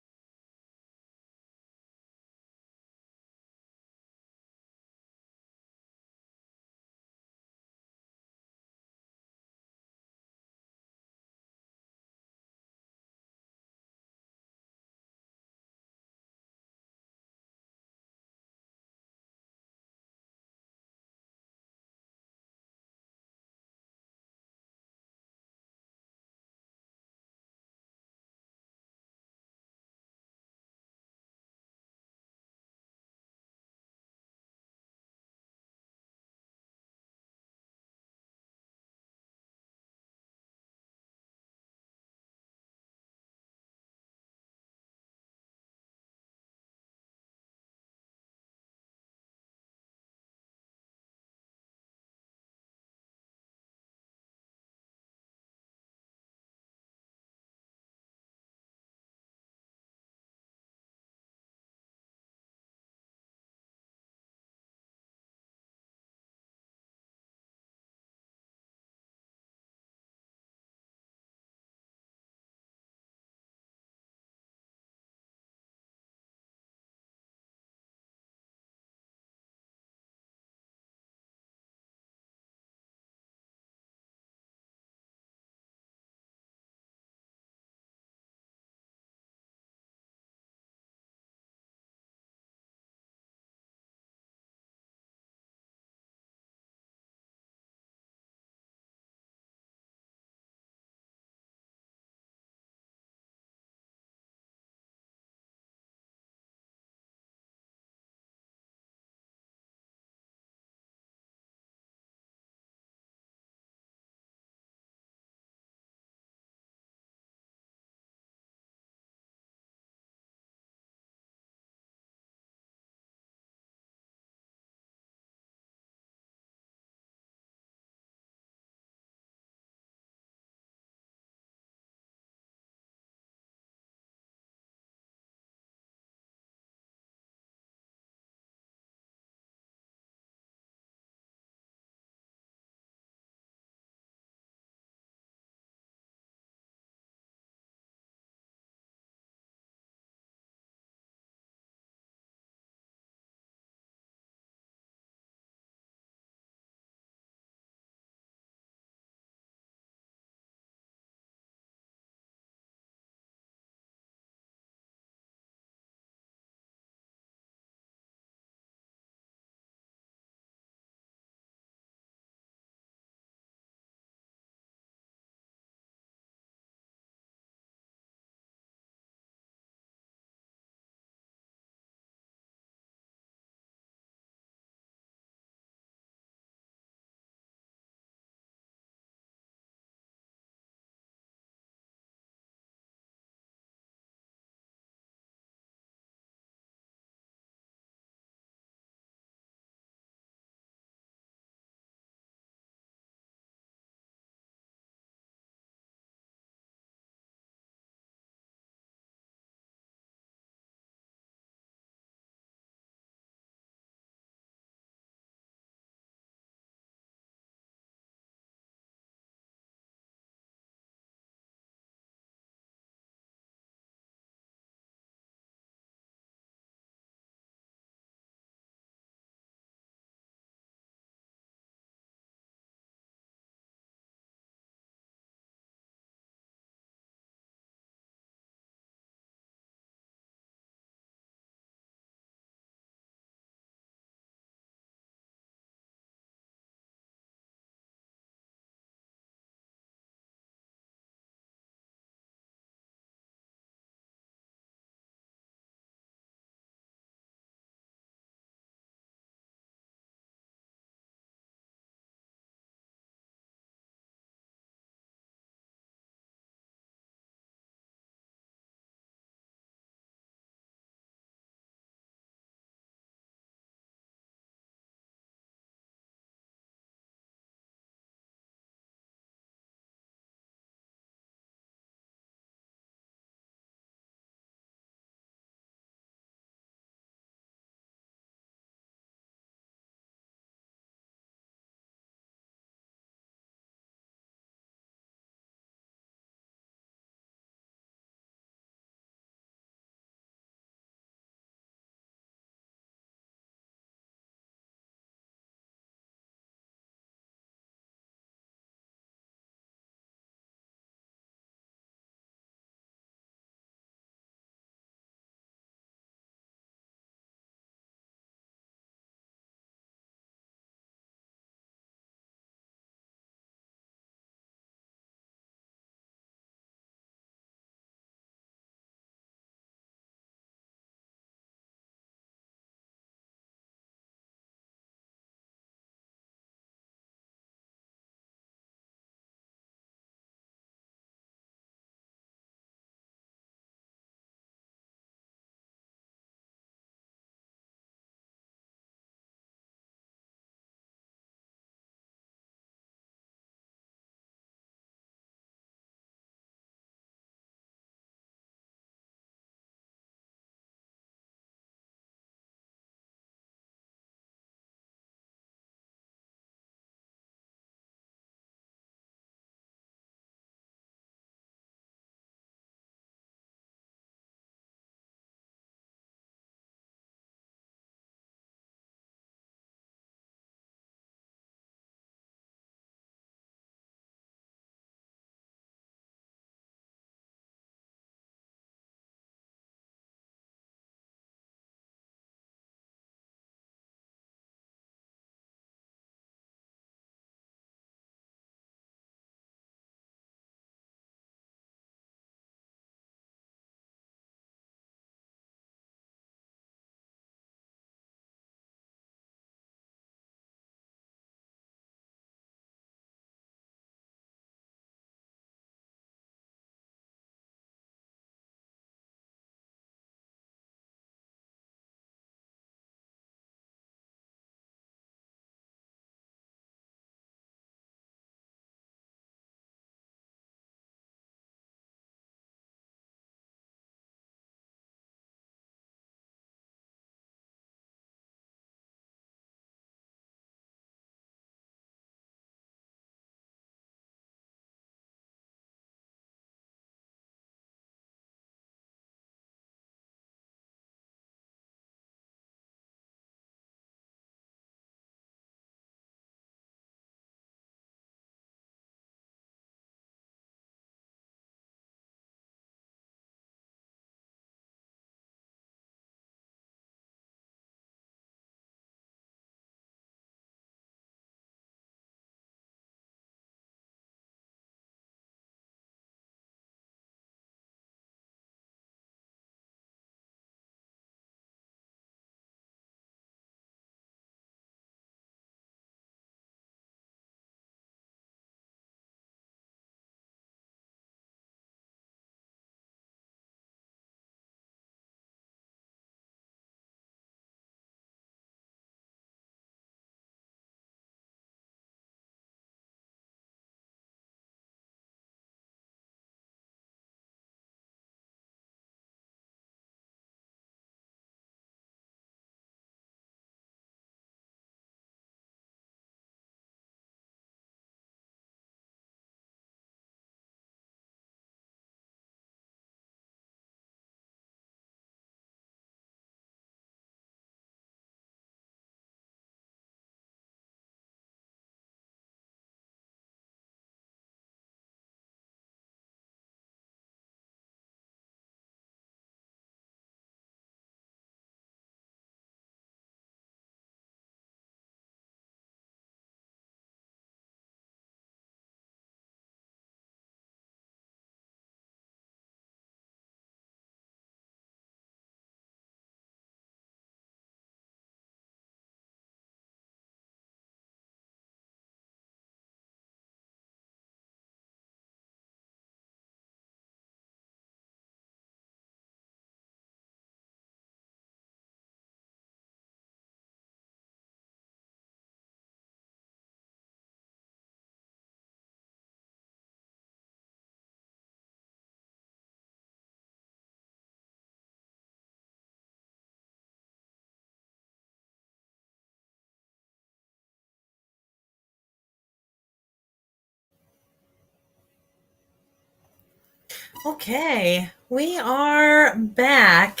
Okay, we are back,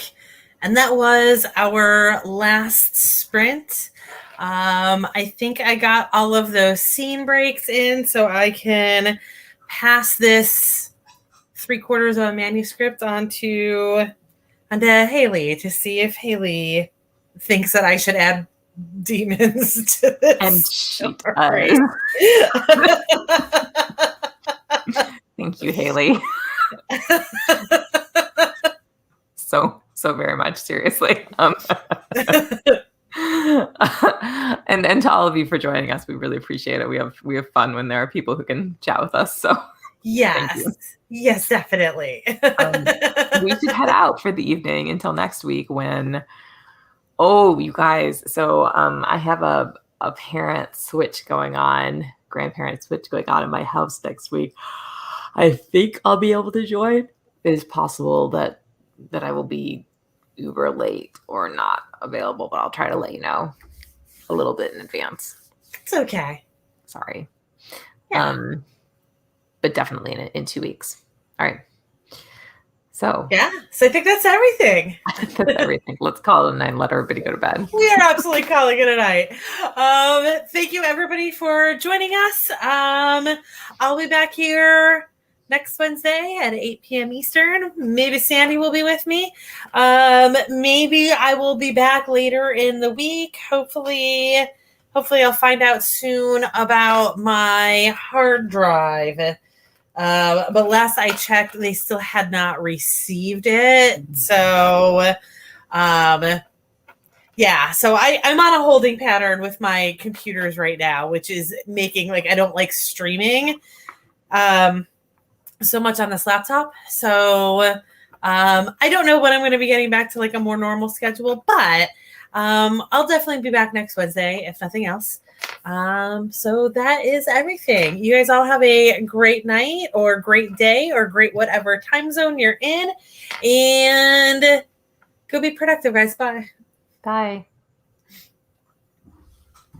and that was our last sprint. I think I got all of those scene breaks in, so I can pass this 3/4 of a manuscript onto Haley to see if Haley thinks that I should add demons to this. And she story. does. Thank you, Haley. so very much, seriously. And to all of you for joining us, we really appreciate it. We have fun when there are people who can chat with us. So yes, definitely. We should head out for the evening until next week when. Oh, you guys! So I have a parent switch going on, grandparent switch going on in my house next week. I think I'll be able to join. It is possible that I will be uber late or not available, but I'll try to let you know a little bit in advance. It's okay. Sorry. Yeah. But definitely in 2 weeks. All right. So I think that's everything. That's everything. Let's call it a night and let everybody go to bed. We are absolutely calling it a night. Thank you everybody for joining us. I'll be back here next Wednesday at 8 p.m. Eastern. Maybe Sandy will be with me. Maybe I will be back later in the week. Hopefully I'll find out soon about my hard drive. But last I checked, they still had not received it. So, so I'm on a holding pattern with my computers right now, which is making I don't like streaming so much on this laptop. So I don't know when I'm going to be getting back to a more normal schedule, but I'll definitely be back next Wednesday, if nothing else. So that is everything. You guys all have a great night or great day or great whatever time zone you're in, and go be productive, guys. Bye. Bye.